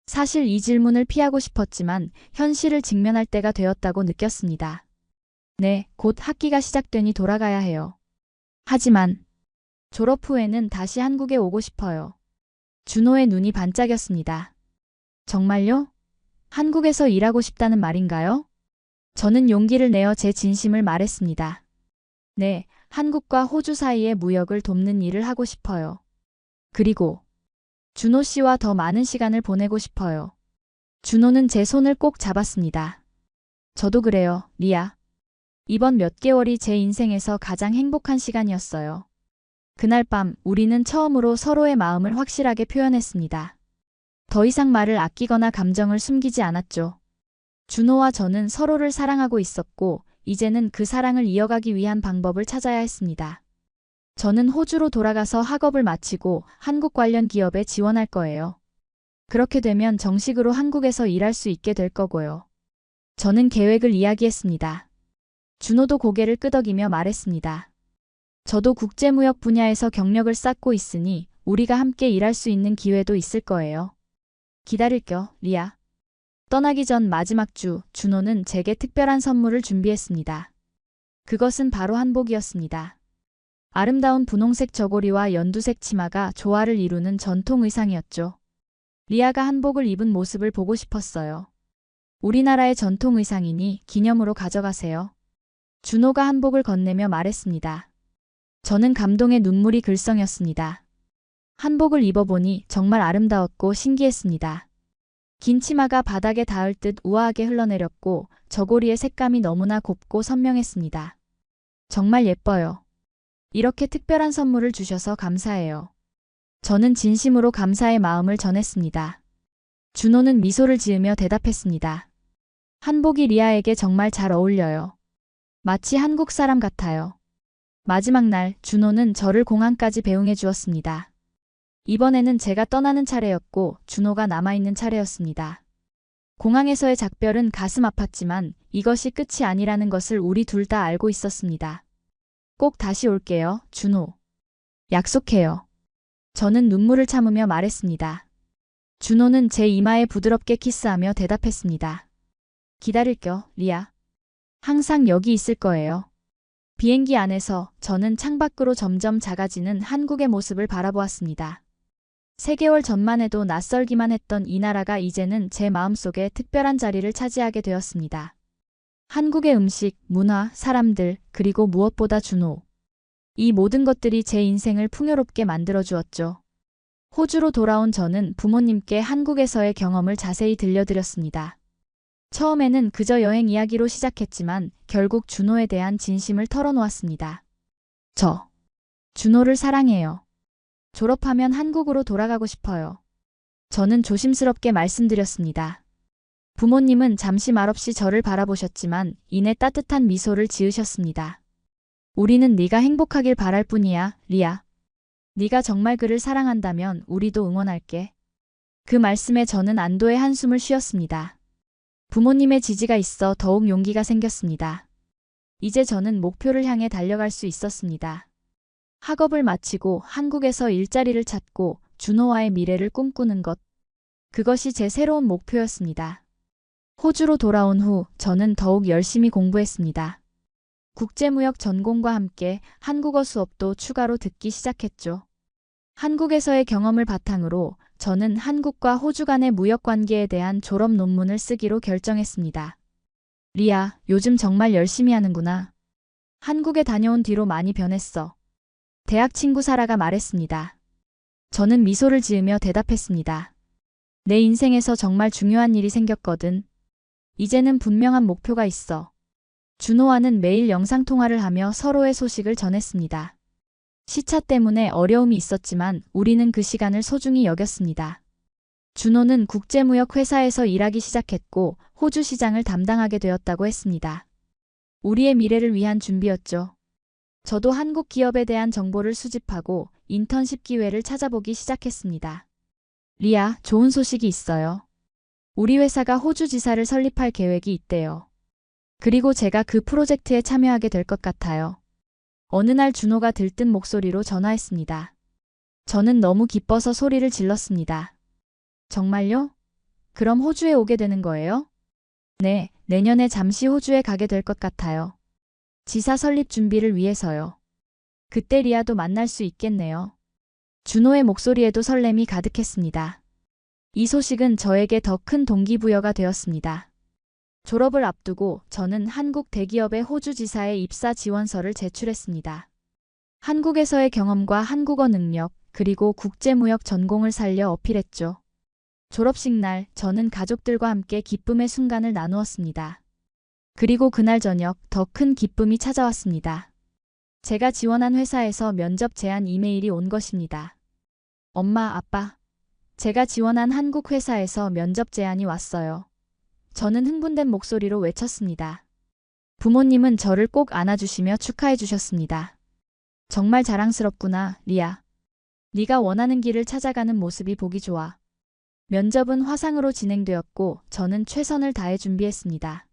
사실 이 질문을 피하고 싶었지만 현실을 직면할 때가 되었다고 느꼈습니다. 네, 곧 학기가 시작되니 돌아가야 해요. 하지만 졸업 후에는 다시 한국에 오고 싶어요. 준호의 눈이 반짝였습니다. 정말요? 한국에서 일하고 싶다는 말인가요? 저는 용기를 내어 제 진심을 말했습니다. 네, 한국과 호주 사이의 무역을 돕는 일을 하고 싶어요. 그리고 준호 씨와 더 많은 시간을 보내고 싶어요. 준호는 제 손을 꼭 잡았습니다. 저도 그래요, 리아. 이번 몇 개월이 제 인생에서 가장 행복한 시간이었어요. 그날 밤 우리는 처음으로 서로의 마음을 확실하게 표현했습니다. 더 이상 말을 아끼거나 감정을 숨기지 않았죠. 준호와 저는 서로를 사랑하고 있었고, 이제는 그 사랑을 이어가기 위한 방법을 찾아야 했습니다. 저는 호주로 돌아가서 학업을 마치고 한국 관련 기업에 지원할 거예요. 그렇게 되면 정식으로 한국에서 일할 수 있게 될 거고요. 저는 계획을 이야기했습니다. 준호도 고개를 끄덕이며 말했습니다. 저도 국제무역 분야에서 경력을 쌓고 있으니 우리가 함께 일할 수 있는 기회도 있을 거예요. 기다릴게요, 리아. 떠나기 전 마지막 주, 준호는 제게 특별한 선물을 준비했습니다. 그것은 바로 한복이었습니다. 아름다운 분홍색 저고리와 연두색 치마가 조화를 이루는 전통 의상이었죠. 리아가 한복을 입은 모습을 보고 싶었어요. 우리나라의 전통 의상이니 기념으로 가져가세요. 준호가 한복을 건네며 말했습니다. 저는 감동의 눈물이 글썽였습니다. 한복을 입어보니 정말 아름다웠고 신기했습니다. 긴 치마가 바닥에 닿을 듯 우아하게 흘러내렸고 저고리의 색감이 너무나 곱고 선명했습니다. 정말 예뻐요. 이렇게 특별한 선물을 주셔서 감사해요. 저는 진심으로 감사의 마음을 전했습니다. 준호는 미소를 지으며 대답했습니다. 한복이 리아에게 정말 잘 어울려요. 마치 한국 사람 같아요. 마지막 날 준호는 저를 공항까지 배웅해 주었습니다. 이번에는 제가 떠나는 차례였고 준호가 남아있는 차례였습니다. 공항에서의 작별은 가슴 아팠지만 이것이 끝이 아니라는 것을 우리 둘 다 알고 있었습니다. 꼭 다시 올게요, 준호. 약속해요. 저는 눈물을 참으며 말했습니다. 준호는 제 이마에 부드럽게 키스하며 대답했습니다. 기다릴게요, 리아. 항상 여기 있을 거예요. 비행기 안에서 저는 창밖으로 점점 작아지는 한국의 모습을 바라보았습니다. 3개월 전만 해도 낯설기만 했던 이 나라가 이제는 제 마음속에 특별한 자리를 차지하게 되었습니다. 한국의 음식, 문화, 사람들, 그리고 무엇보다 준호. 이 모든 것들이 제 인생을 풍요롭게 만들어 주었죠. 호주로 돌아온 저는 부모님께 한국에서의 경험을 자세히 들려드렸습니다. 처음에는 그저 여행 이야기로 시작했지만 결국 준호에 대한 진심을 털어놓았습니다. 저, 준호를 사랑해요. 졸업하면 한국으로 돌아가고 싶어요. 저는 조심스럽게 말씀드렸습니다. 부모님은 잠시 말없이 저를 바라보셨지만 이내 따뜻한 미소를 지으셨습니다. 우리는 네가 행복하길 바랄 뿐이야, 리아. 네가 정말 그를 사랑한다면 우리도 응원할게. 그 말씀에 저는 안도의 한숨을 쉬었습니다. 부모님의 지지가 있어 더욱 용기가 생겼습니다. 이제 저는 목표를 향해 달려갈 수 있었습니다. 학업을 마치고 한국에서 일자리를 찾고 준호와의 미래를 꿈꾸는 것. 그것이 제 새로운 목표였습니다. 호주로 돌아온 후 저는 더욱 열심히 공부했습니다. 국제무역 전공과 함께 한국어 수업도 추가로 듣기 시작했죠. 한국에서의 경험을 바탕으로 저는 한국과 호주 간의 무역 관계에 대한 졸업 논문을 쓰기로 결정했습니다. 리아, 요즘 정말 열심히 하는구나. 한국에 다녀온 뒤로 많이 변했어. 대학 친구 사라가 말했습니다. 저는 미소를 지으며 대답했습니다. 내 인생에서 정말 중요한 일이 생겼거든. 이제는 분명한 목표가 있어. 준호와는 매일 영상통화를 하며 서로의 소식을 전했습니다. 시차 때문에 어려움이 있었지만 우리는 그 시간을 소중히 여겼습니다. 준호는 국제무역 회사에서 일하기 시작했고 호주 시장을 담당하게 되었다고 했습니다. 우리의 미래를 위한 준비였죠. 저도 한국 기업에 대한 정보를 수집하고 인턴십 기회를 찾아보기 시작했습니다. 리아, 좋은 소식이 있어요. 우리 회사가 호주 지사를 설립할 계획이 있대요. 그리고 제가 그 프로젝트에 참여하게 될 것 같아요. 어느 날 준호가 들뜬 목소리로 전화했습니다. 저는 너무 기뻐서 소리를 질렀습니다. 정말요? 그럼 호주에 오게 되는 거예요? 네, 내년에 잠시 호주에 가게 될 것 같아요. 지사 설립 준비를 위해서요. 그때 리아도 만날 수 있겠네요. 준호의 목소리에도 설렘이 가득했습니다. 이 소식은 저에게 더 큰 동기부여가 되었습니다. 졸업을 앞두고 저는 한국 대기업의 호주 지사에 입사 지원서를 제출했습니다. 한국에서의 경험과 한국어 능력, 그리고 국제무역 전공을 살려 어필했죠. 졸업식 날 저는 가족들과 함께 기쁨의 순간을 나누었습니다. 그리고 그날 저녁 더 큰 기쁨이 찾아왔습니다. 제가 지원한 회사에서 면접 제안 이메일이 온 것입니다. 엄마, 아빠, 제가 지원한 한국 회사에서 면접 제안이 왔어요. 저는 흥분된 목소리로 외쳤습니다. 부모님은 저를 꼭 안아주시며 축하해 주셨습니다. 정말 자랑스럽구나, 리아. 네가 원하는 길을 찾아가는 모습이 보기 좋아. 면접은 화상으로 진행되었고 저는 최선을 다해 준비했습니다.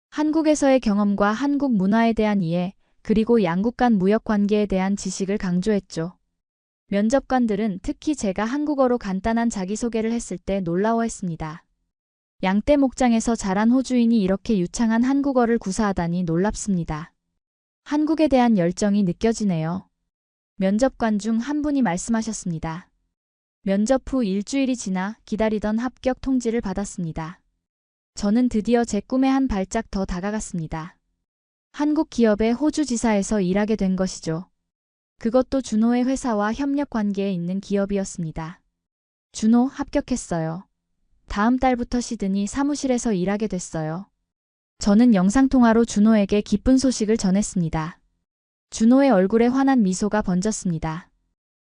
한국에서의 경험과 한국 문화에 대한 이해, 그리고 양국 간 무역 관계에 대한 지식을 강조했죠. 면접관들은 특히 제가 한국어로 간단한 자기소개를 했을 때 놀라워했습니다. 양떼 목장에서 자란 호주인이 이렇게 유창한 한국어를 구사하다니 놀랍습니다. 한국에 대한 열정이 느껴지네요. 면접관 중 한 분이 말씀하셨습니다. 면접 후 일주일이 지나 기다리던 합격 통지를 받았습니다. 저는 드디어 제 꿈에 한 발짝 더 다가갔습니다. 한국 기업의 호주 지사에서 일하게 된 것이죠. 그것도 준호의 회사와 협력 관계에 있는 기업이었습니다. 준호, 합격했어요. 다음 달부터 시드니 사무실에서 일하게 됐어요. 저는 영상통화로 준호에게 기쁜 소식을 전했습니다. 준호의 얼굴에 환한 미소가 번졌습니다.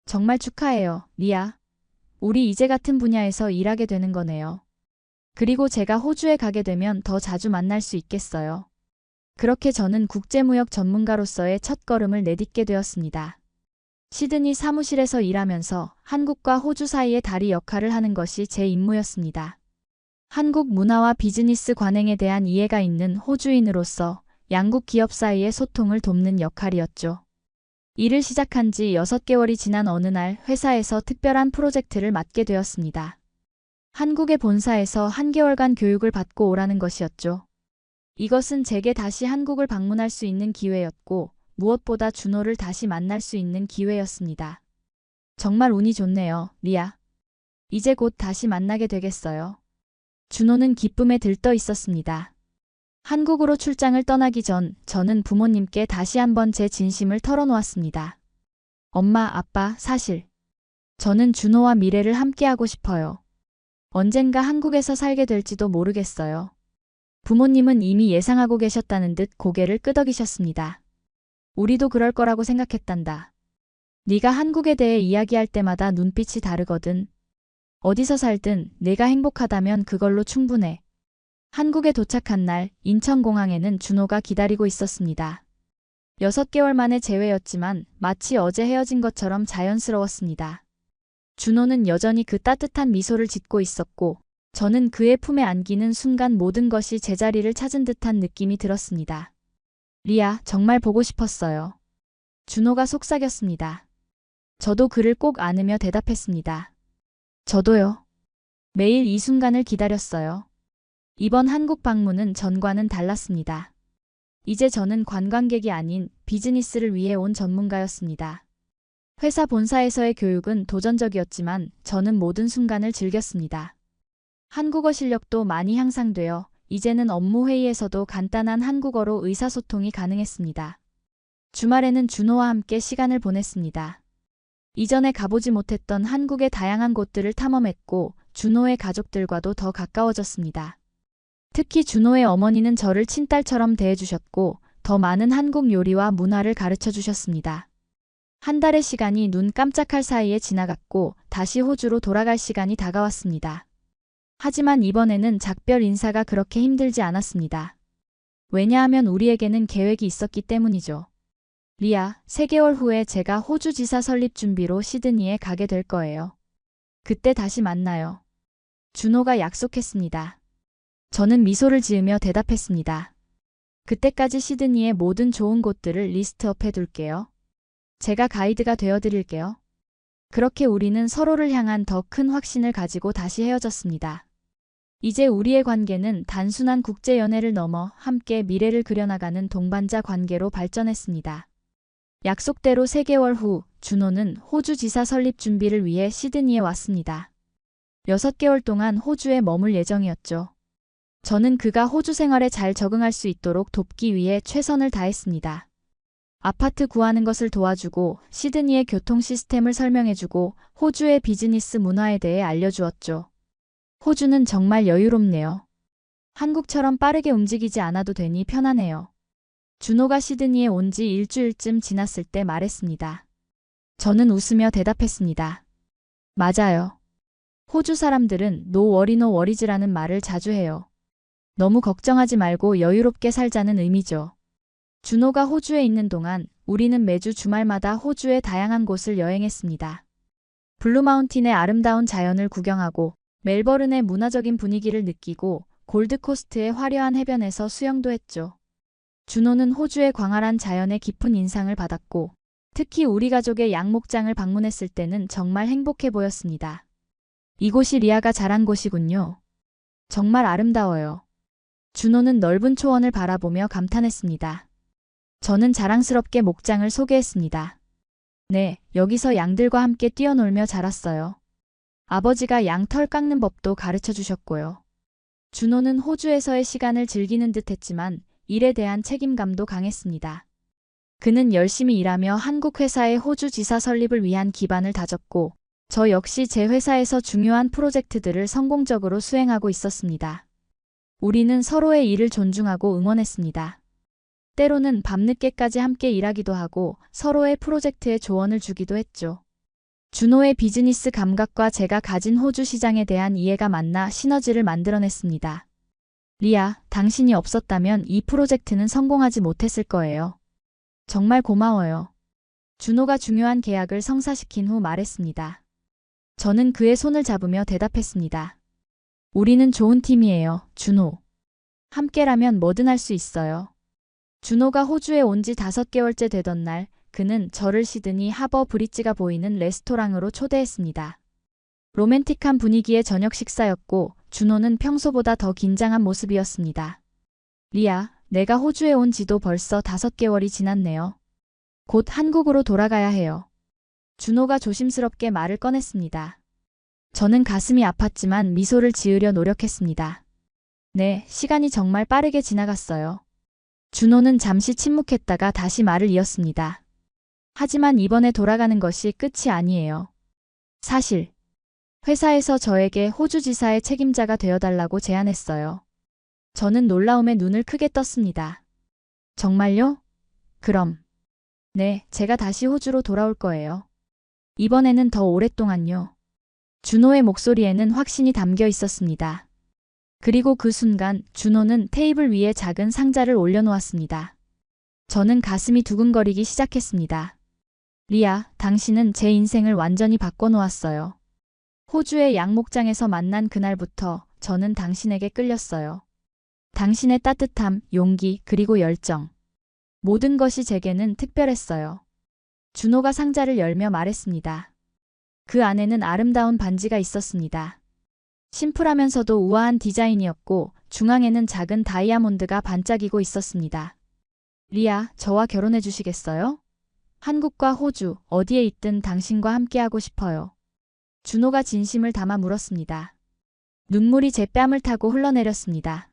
정말 축하해요, 리아. 우리 이제 같은 분야에서 일하게 되는 거네요. 그리고 제가 호주에 가게 되면 더 자주 만날 수 있겠어요. 그렇게 저는 국제무역 전문가로서의 첫걸음을 내딛게 되었습니다. 시드니 사무실에서 일하면서 한국과 호주 사이의 다리 역할을 하는 것이 제 임무였습니다. 한국 문화와 비즈니스 관행에 대한 이해가 있는 호주인으로서 양국 기업 사이의 소통을 돕는 역할이었죠. 일을 시작한 지 6개월이 지난 어느 날 회사에서 특별한 프로젝트를 맡게 되었습니다. 한국의 본사에서 한 개월간 교육을 받고 오라는 것이었죠. 이것은 제게 다시 한국을 방문할 수 있는 기회였고 무엇보다 준호를 다시 만날 수 있는 기회였습니다. 정말 운이 좋네요, 리아. 이제 곧 다시 만나게 되겠어요. 준호는 기쁨에 들떠 있었습니다. 한국으로 출장을 떠나기 전 저는 부모님께 다시 한번 제 진심을 털어놓았습니다. 엄마, 아빠, 사실 저는 준호와 미래를 함께하고 싶어요. 언젠가 한국에서 살게 될지도 모르겠어요. 부모님은 이미 예상하고 계셨다는 듯 고개를 끄덕이셨습니다. 우리도 그럴 거라고 생각했단다. 네가 한국에 대해 이야기할 때마다 눈빛이 다르거든. 어디서 살든 내가 행복하다면 그걸로 충분해. 한국에 도착한 날 인천공항에는 준호가 기다리고 있었습니다. 6개월 만에 재회였지만 마치 어제 헤어진 것처럼 자연스러웠습니다. 준호는 여전히 그 따뜻한 미소를 짓고 있었고 저는 그의 품에 안기는 순간 모든 것이 제자리를 찾은 듯한 느낌이 들었습니다. 리아, 정말 보고 싶었어요. 준호가 속삭였습니다. 저도 그를 꼭 안으며 대답했습니다. 저도요. 매일 이 순간을 기다렸어요. 이번 한국 방문은 전과는 달랐습니다. 이제 저는 관광객이 아닌 비즈니스를 위해 온 전문가였습니다. 회사 본사에서의 교육은 도전적이었지만 저는 모든 순간을 즐겼습니다. 한국어 실력도 많이 향상되어 이제는 업무 회의에서도 간단한 한국어로 의사소통이 가능했습니다. 주말에는 준호와 함께 시간을 보냈습니다. 이전에 가보지 못했던 한국의 다양한 곳들을 탐험했고 준호의 가족들과도 더 가까워졌습니다. 특히 준호의 어머니는 저를 친딸처럼 대해주셨고 더 많은 한국 요리와 문화를 가르쳐 주셨습니다. 한 달의 시간이 눈 깜짝할 사이에 지나갔고 다시 호주로 돌아갈 시간이 다가왔습니다. 하지만 이번에는 작별 인사가 그렇게 힘들지 않았습니다. 왜냐하면 우리에게는 계획이 있었기 때문이죠. 리아, 3개월 후에 제가 호주 지사 설립 준비로 시드니에 가게 될 거예요. 그때 다시 만나요. 준호가 약속했습니다. 저는 미소를 지으며 대답했습니다. 그때까지 시드니의 모든 좋은 곳들을 리스트업 해둘게요. 제가 가이드가 되어드릴게요. 그렇게 우리는 서로를 향한 더 큰 확신을 가지고 다시 헤어졌습니다. 이제 우리의 관계는 단순한 국제 연애를 넘어 함께 미래를 그려나가는 동반자 관계로 발전했습니다. 약속대로 3개월 후 준호는 호주 지사 설립 준비를 위해 시드니에 왔습니다. 6개월 동안 호주에 머물 예정이었죠. 저는 그가 호주 생활에 잘 적응할 수 있도록 돕기 위해 최선을 다했습니다. 아파트 구하는 것을 도와주고 시드니의 교통 시스템을 설명해주고 호주의 비즈니스 문화에 대해 알려주었죠. 호주는 정말 여유롭네요. 한국처럼 빠르게 움직이지 않아도 되니 편하네요. 준호가 시드니에 온 지 일주일쯤 지났을 때 말했습니다. 저는 웃으며 대답했습니다. 맞아요. 호주 사람들은 No worry no worries라는 말을 자주 해요. 너무 걱정하지 말고 여유롭게 살자는 의미죠. 준호가 호주에 있는 동안 우리는 매주 주말마다 호주의 다양한 곳을 여행했습니다. 블루마운틴의 아름다운 자연을 구경하고 멜버른의 문화적인 분위기를 느끼고 골드코스트의 화려한 해변에서 수영도 했죠. 준호는 호주의 광활한 자연에 깊은 인상을 받았고 특히 우리 가족의 양목장을 방문했을 때는 정말 행복해 보였습니다. 이곳이 리아가 자란 곳이군요. 정말 아름다워요. 준호는 넓은 초원을 바라보며 감탄했습니다. 저는 자랑스럽게 목장을 소개했습니다. 네, 여기서 양들과 함께 뛰어놀며 자랐어요. 아버지가 양 털 깎는 법도 가르쳐 주셨고요. 준호는 호주에서의 시간을 즐기는 듯 했지만 일에 대한 책임감도 강했습니다. 그는 열심히 일하며 한국 회사의 호주 지사 설립을 위한 기반을 다졌고 저 역시 제 회사에서 중요한 프로젝트들을 성공적으로 수행하고 있었습니다. 우리는 서로의 일을 존중하고 응원했습니다. 때로는 밤늦게까지 함께 일하기도 하고 서로의 프로젝트에 조언을 주기도 했죠. 준호의 비즈니스 감각과 제가 가진 호주 시장에 대한 이해가 만나 시너지를 만들어냈습니다. 리아, 당신이 없었다면 이 프로젝트는 성공하지 못했을 거예요. 정말 고마워요. 준호가 중요한 계약을 성사시킨 후 말했습니다. 저는 그의 손을 잡으며 대답했습니다. 우리는 좋은 팀이에요, 준호. 함께라면 뭐든 할 수 있어요. 준호가 호주에 온 지 5개월째 되던 날, 그는 저를 시드니 하버 브릿지가 보이는 레스토랑으로 초대했습니다. 로맨틱한 분위기의 저녁 식사였고 준호는 평소보다 더 긴장한 모습이었습니다. 리아, 내가 호주에 온 지도 벌써 5개월이 지났네요. 곧 한국으로 돌아가야 해요. 준호가 조심스럽게 말을 꺼냈습니다. 저는 가슴이 아팠지만 미소를 지으려 노력했습니다. 네, 시간이 정말 빠르게 지나갔어요. 준호는 잠시 침묵했다가 다시 말을 이었습니다. 하지만 이번에 돌아가는 것이 끝이 아니에요. 사실, 회사에서 저에게 호주 지사의 책임자가 되어달라고 제안했어요. 저는 놀라움에 눈을 크게 떴습니다. 정말요? 그럼. 네, 제가 다시 호주로 돌아올 거예요. 이번에는 더 오랫동안요. 준호의 목소리에는 확신이 담겨 있었습니다. 그리고 그 순간 준호는 테이블 위에 작은 상자를 올려놓았습니다. 저는 가슴이 두근거리기 시작했습니다. 리아, 당신은 제 인생을 완전히 바꿔놓았어요. 호주의 양목장에서 만난 그날부터 저는 당신에게 끌렸어요. 당신의 따뜻함, 용기, 그리고 열정. 모든 것이 제게는 특별했어요. 준호가 상자를 열며 말했습니다. 그 안에는 아름다운 반지가 있었습니다. 심플하면서도 우아한 디자인이었고 중앙에는 작은 다이아몬드가 반짝이고 있었습니다. 리아, 저와 결혼해 주시겠어요? 한국과 호주, 어디에 있든 당신과 함께하고 싶어요. 준호가 진심을 담아 물었습니다. 눈물이 제 뺨을 타고 흘러내렸습니다.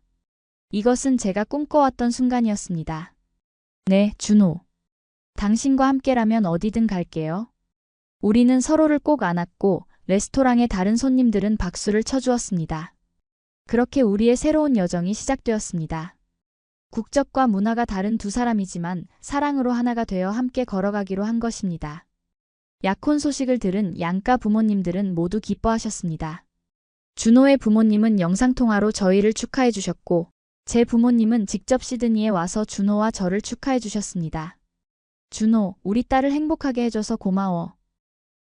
이것은 제가 꿈꿔왔던 순간이었습니다. 네, 준호. 당신과 함께라면 어디든 갈게요. 우리는 서로를 꼭 안았고 레스토랑의 다른 손님들은 박수를 쳐주었습니다. 그렇게 우리의 새로운 여정이 시작되었습니다. 국적과 문화가 다른 두 사람이지만 사랑으로 하나가 되어 함께 걸어가기로 한 것입니다. 약혼 소식을 들은 양가 부모님들은 모두 기뻐하셨습니다. 준호의 부모님은 영상통화로 저희를 축하해 주셨고 제 부모님은 직접 시드니에 와서 준호와 저를 축하해 주셨습니다. 준호, 우리 딸을 행복하게 해줘서 고마워.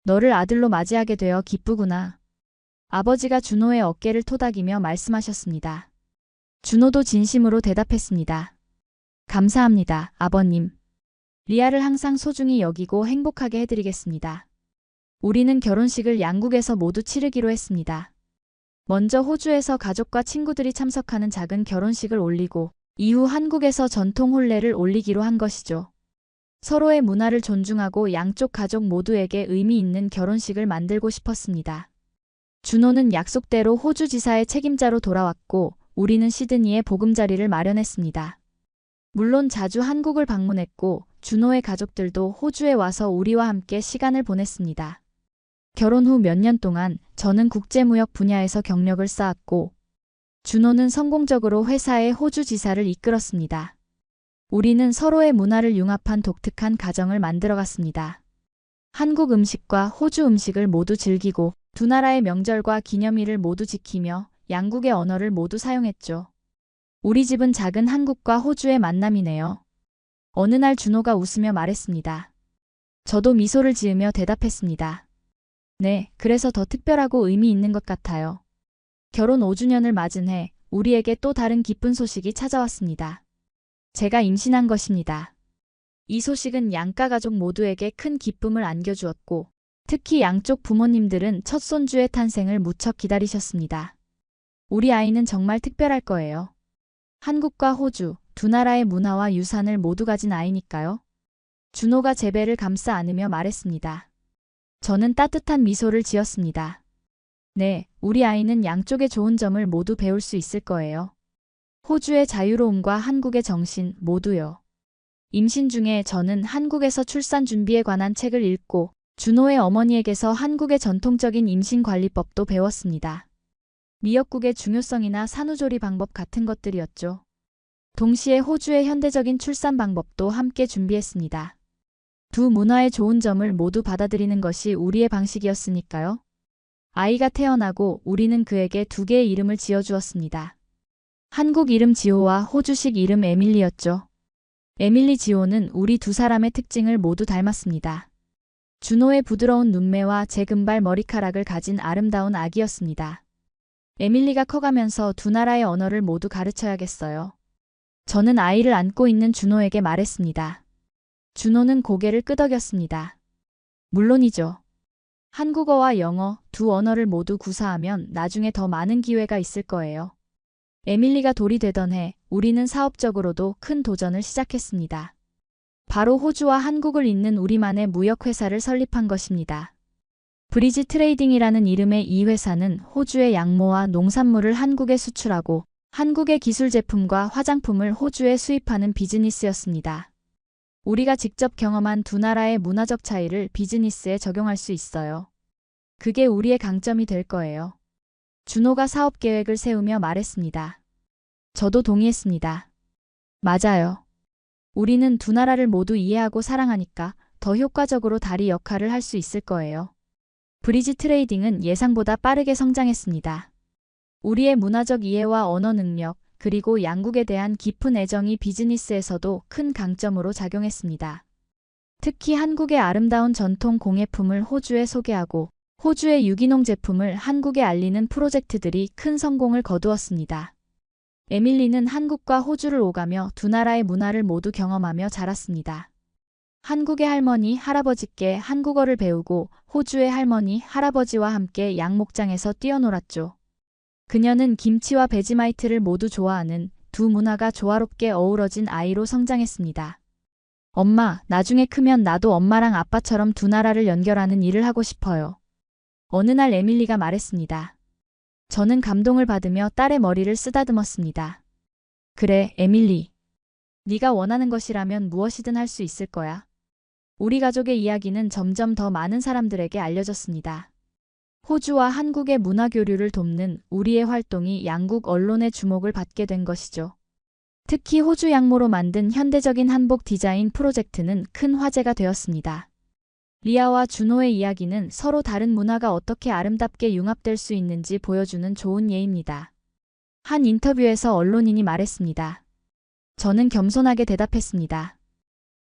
너를 아들로 맞이하게 되어 기쁘구나. 아버지가 준호의 어깨를 토닥이며 말씀하셨습니다. 준호도 진심으로 대답했습니다. 감사합니다, 아버님. 리아를 항상 소중히 여기고 행복하게 해드리겠습니다. 우리는 결혼식을 양국에서 모두 치르기로 했습니다. 먼저 호주에서 가족과 친구들이 참석하는 작은 결혼식을 올리고 이후 한국에서 전통 혼례를 올리기로 한 것이죠. 서로의 문화를 존중하고 양쪽 가족 모두에게 의미 있는 결혼식을 만들고 싶었습니다. 준호는 약속대로 호주 지사의 책임자로 돌아왔고 우리는 시드니에 보금자리를 마련했습니다. 물론 자주 한국을 방문했고 준호의 가족들도 호주에 와서 우리와 함께 시간을 보냈습니다. 결혼 후 몇 년 동안 저는 국제무역 분야에서 경력을 쌓았고 준호는 성공적으로 회사의 호주 지사를 이끌었습니다. 우리는 서로의 문화를 융합한 독특한 가정을 만들어갔습니다. 한국 음식과 호주 음식을 모두 즐기고 두 나라의 명절과 기념일을 모두 지키며 양국의 언어를 모두 사용했죠. 우리 집은 작은 한국과 호주의 만남이네요. 어느 날 준호가 웃으며 말했습니다. 저도 미소를 지으며 대답했습니다. 네, 그래서 더 특별하고 의미 있는 것 같아요. 결혼 5주년을 맞은 해 우리에게 또 다른 기쁜 소식이 찾아왔습니다. 제가 임신한 것입니다. 이 소식은 양가 가족 모두에게 큰 기쁨을 안겨주었고 특히 양쪽 부모님들은 첫 손주의 탄생을 무척 기다리셨습니다. 우리 아이는 정말 특별할 거예요. 한국과 호주, 두 나라의 문화와 유산을 모두 가진 아이니까요. 준호가 제 배를 감싸 안으며 말했습니다. 저는 따뜻한 미소를 지었습니다. 네, 우리 아이는 양쪽의 좋은 점을 모두 배울 수 있을 거예요. 호주의 자유로움과 한국의 정신 모두요. 임신 중에 저는 한국에서 출산 준비에 관한 책을 읽고 준호의 어머니에게서 한국의 전통적인 임신관리법도 배웠습니다. 미역국의 중요성이나 산후조리 방법 같은 것들이었죠. 동시에 호주의 현대적인 출산 방법도 함께 준비했습니다. 두 문화의 좋은 점을 모두 받아들이는 것이 우리의 방식이었으니까요. 아이가 태어나고 우리는 그에게 두 개의 이름을 지어주었습니다. 한국 이름 지호와 호주식 이름 에밀리였죠. 에밀리 지호는 우리 두 사람의 특징을 모두 닮았습니다. 준호의 부드러운 눈매와 제 금발 머리카락을 가진 아름다운 아기였습니다. 에밀리가 커가면서 두 나라의 언어를 모두 가르쳐야겠어요. 저는 아이를 안고 있는 준호에게 말했습니다. 준호는 고개를 끄덕였습니다. 물론이죠. 한국어와 영어 두 언어를 모두 구사하면 나중에 더 많은 기회가 있을 거예요. 에밀리가 돌이 되던 해 우리는 사업적으로도 큰 도전을 시작했습니다. 바로 호주와 한국을 잇는 우리만의 무역회사를 설립한 것입니다. 브리지 트레이딩이라는 이름의 이 회사는 호주의 양모와 농산물을 한국에 수출하고 한국의 기술 제품과 화장품을 호주에 수입하는 비즈니스였습니다. 우리가 직접 경험한 두 나라의 문화적 차이를 비즈니스에 적용할 수 있어요. 그게 우리의 강점이 될 거예요. 준호가 사업 계획을 세우며 말했습니다. 저도 동의했습니다. 맞아요. 우리는 두 나라를 모두 이해하고 사랑하니까 더 효과적으로 다리 역할을 할 수 있을 거예요. 브리지 트레이딩은 예상보다 빠르게 성장했습니다. 우리의 문화적 이해와 언어 능력, 그리고 양국에 대한 깊은 애정이 비즈니스에서도 큰 강점으로 작용했습니다. 특히 한국의 아름다운 전통 공예품을 호주에 소개하고 호주의 유기농 제품을 한국에 알리는 프로젝트들이 큰 성공을 거두었습니다. 에밀리는 한국과 호주를 오가며 두 나라의 문화를 모두 경험하며 자랐습니다. 한국의 할머니, 할아버지께 한국어를 배우고 호주의 할머니, 할아버지와 함께 양목장에서 뛰어놀았죠. 그녀는 김치와 베지마이트를 모두 좋아하는 두 문화가 조화롭게 어우러진 아이로 성장했습니다. 엄마, 나중에 크면 나도 엄마랑 아빠처럼 두 나라를 연결하는 일을 하고 싶어요. 어느 날 에밀리가 말했습니다. 저는 감동을 받으며 딸의 머리를 쓰다듬었습니다. 그래, 에밀리. 네가 원하는 것이라면 무엇이든 할 수 있을 거야. 우리 가족의 이야기는 점점 더 많은 사람들에게 알려졌습니다. 호주와 한국의 문화 교류를 돕는 우리의 활동이 양국 언론의 주목을 받게 된 것이죠. 특히 호주 양모로 만든 현대적인 한복 디자인 프로젝트는 큰 화제가 되었습니다. 리아와 준호의 이야기는 서로 다른 문화가 어떻게 아름답게 융합될 수 있는지 보여주는 좋은 예입니다. 한 인터뷰에서 언론인이 말했습니다. 저는 겸손하게 대답했습니다.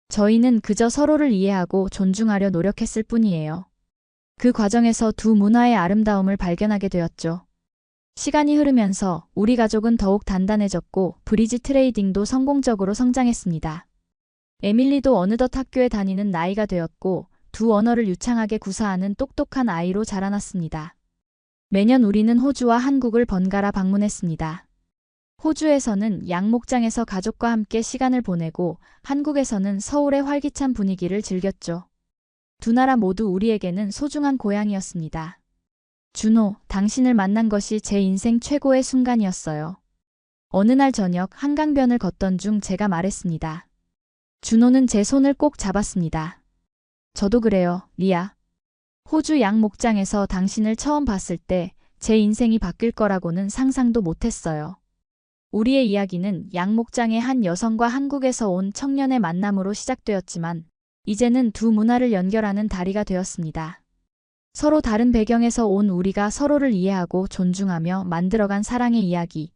저희는 그저 서로를 이해하고 존중하려 노력했을 뿐이에요. 그 과정에서 두 문화의 아름다움을 발견하게 되었죠. 시간이 흐르면서 우리 가족은 더욱 단단해졌고 브리지 트레이딩도 성공적으로 성장했습니다. 에밀리도 어느덧 학교에 다니는 나이가 되었고 두 언어를 유창하게 구사하는 똑똑한 아이로 자라났습니다. 매년 우리는 호주와 한국을 번갈아 방문했습니다. 호주에서는 양목장에서 가족과 함께 시간을 보내고 한국에서는 서울의 활기찬 분위기를 즐겼죠. 두 나라 모두 우리에게는 소중한 고향이었습니다. 준호, 당신을 만난 것이 제 인생 최고의 순간이었어요. 어느 날 저녁 한강변을 걷던 중 제가 말했습니다. 준호는 제 손을 꼭 잡았습니다. 저도 그래요, 리아. 호주 양목장에서 당신을 처음 봤을 때 제 인생이 바뀔 거라고는 상상도 못했어요. 우리의 이야기는 양목장의 한 여성과 한국에서 온 청년의 만남으로 시작되었지만 이제는 두 문화를 연결하는 다리가 되었습니다. 서로 다른 배경에서 온 우리가 서로를 이해하고 존중하며 만들어간 사랑의 이야기.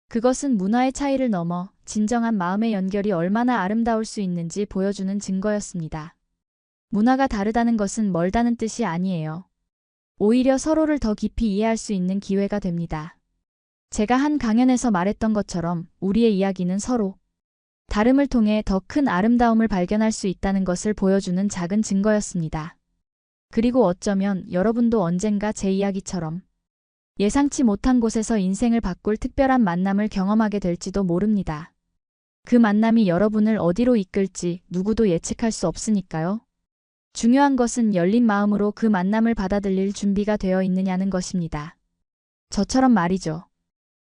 그것은 문화의 차이를 넘어 진정한 마음의 연결이 얼마나 아름다울 수 있는지 보여주는 증거였습니다. 문화가 다르다는 것은 멀다는 뜻이 아니에요. 오히려 서로를 더 깊이 이해할 수 있는 기회가 됩니다. 제가 한 강연에서 말했던 것처럼 우리의 이야기는 서로 다름을 통해 더 큰 아름다움을 발견할 수 있다는 것을 보여주는 작은 증거였습니다. 그리고 어쩌면 여러분도 언젠가 제 이야기처럼 예상치 못한 곳에서 인생을 바꿀 특별한 만남을 경험하게 될지도 모릅니다. 그 만남이 여러분을 어디로 이끌지 누구도 예측할 수 없으니까요. 중요한 것은 열린 마음으로 그 만남을 받아들일 준비가 되어 있느냐는 것입니다. 저처럼 말이죠.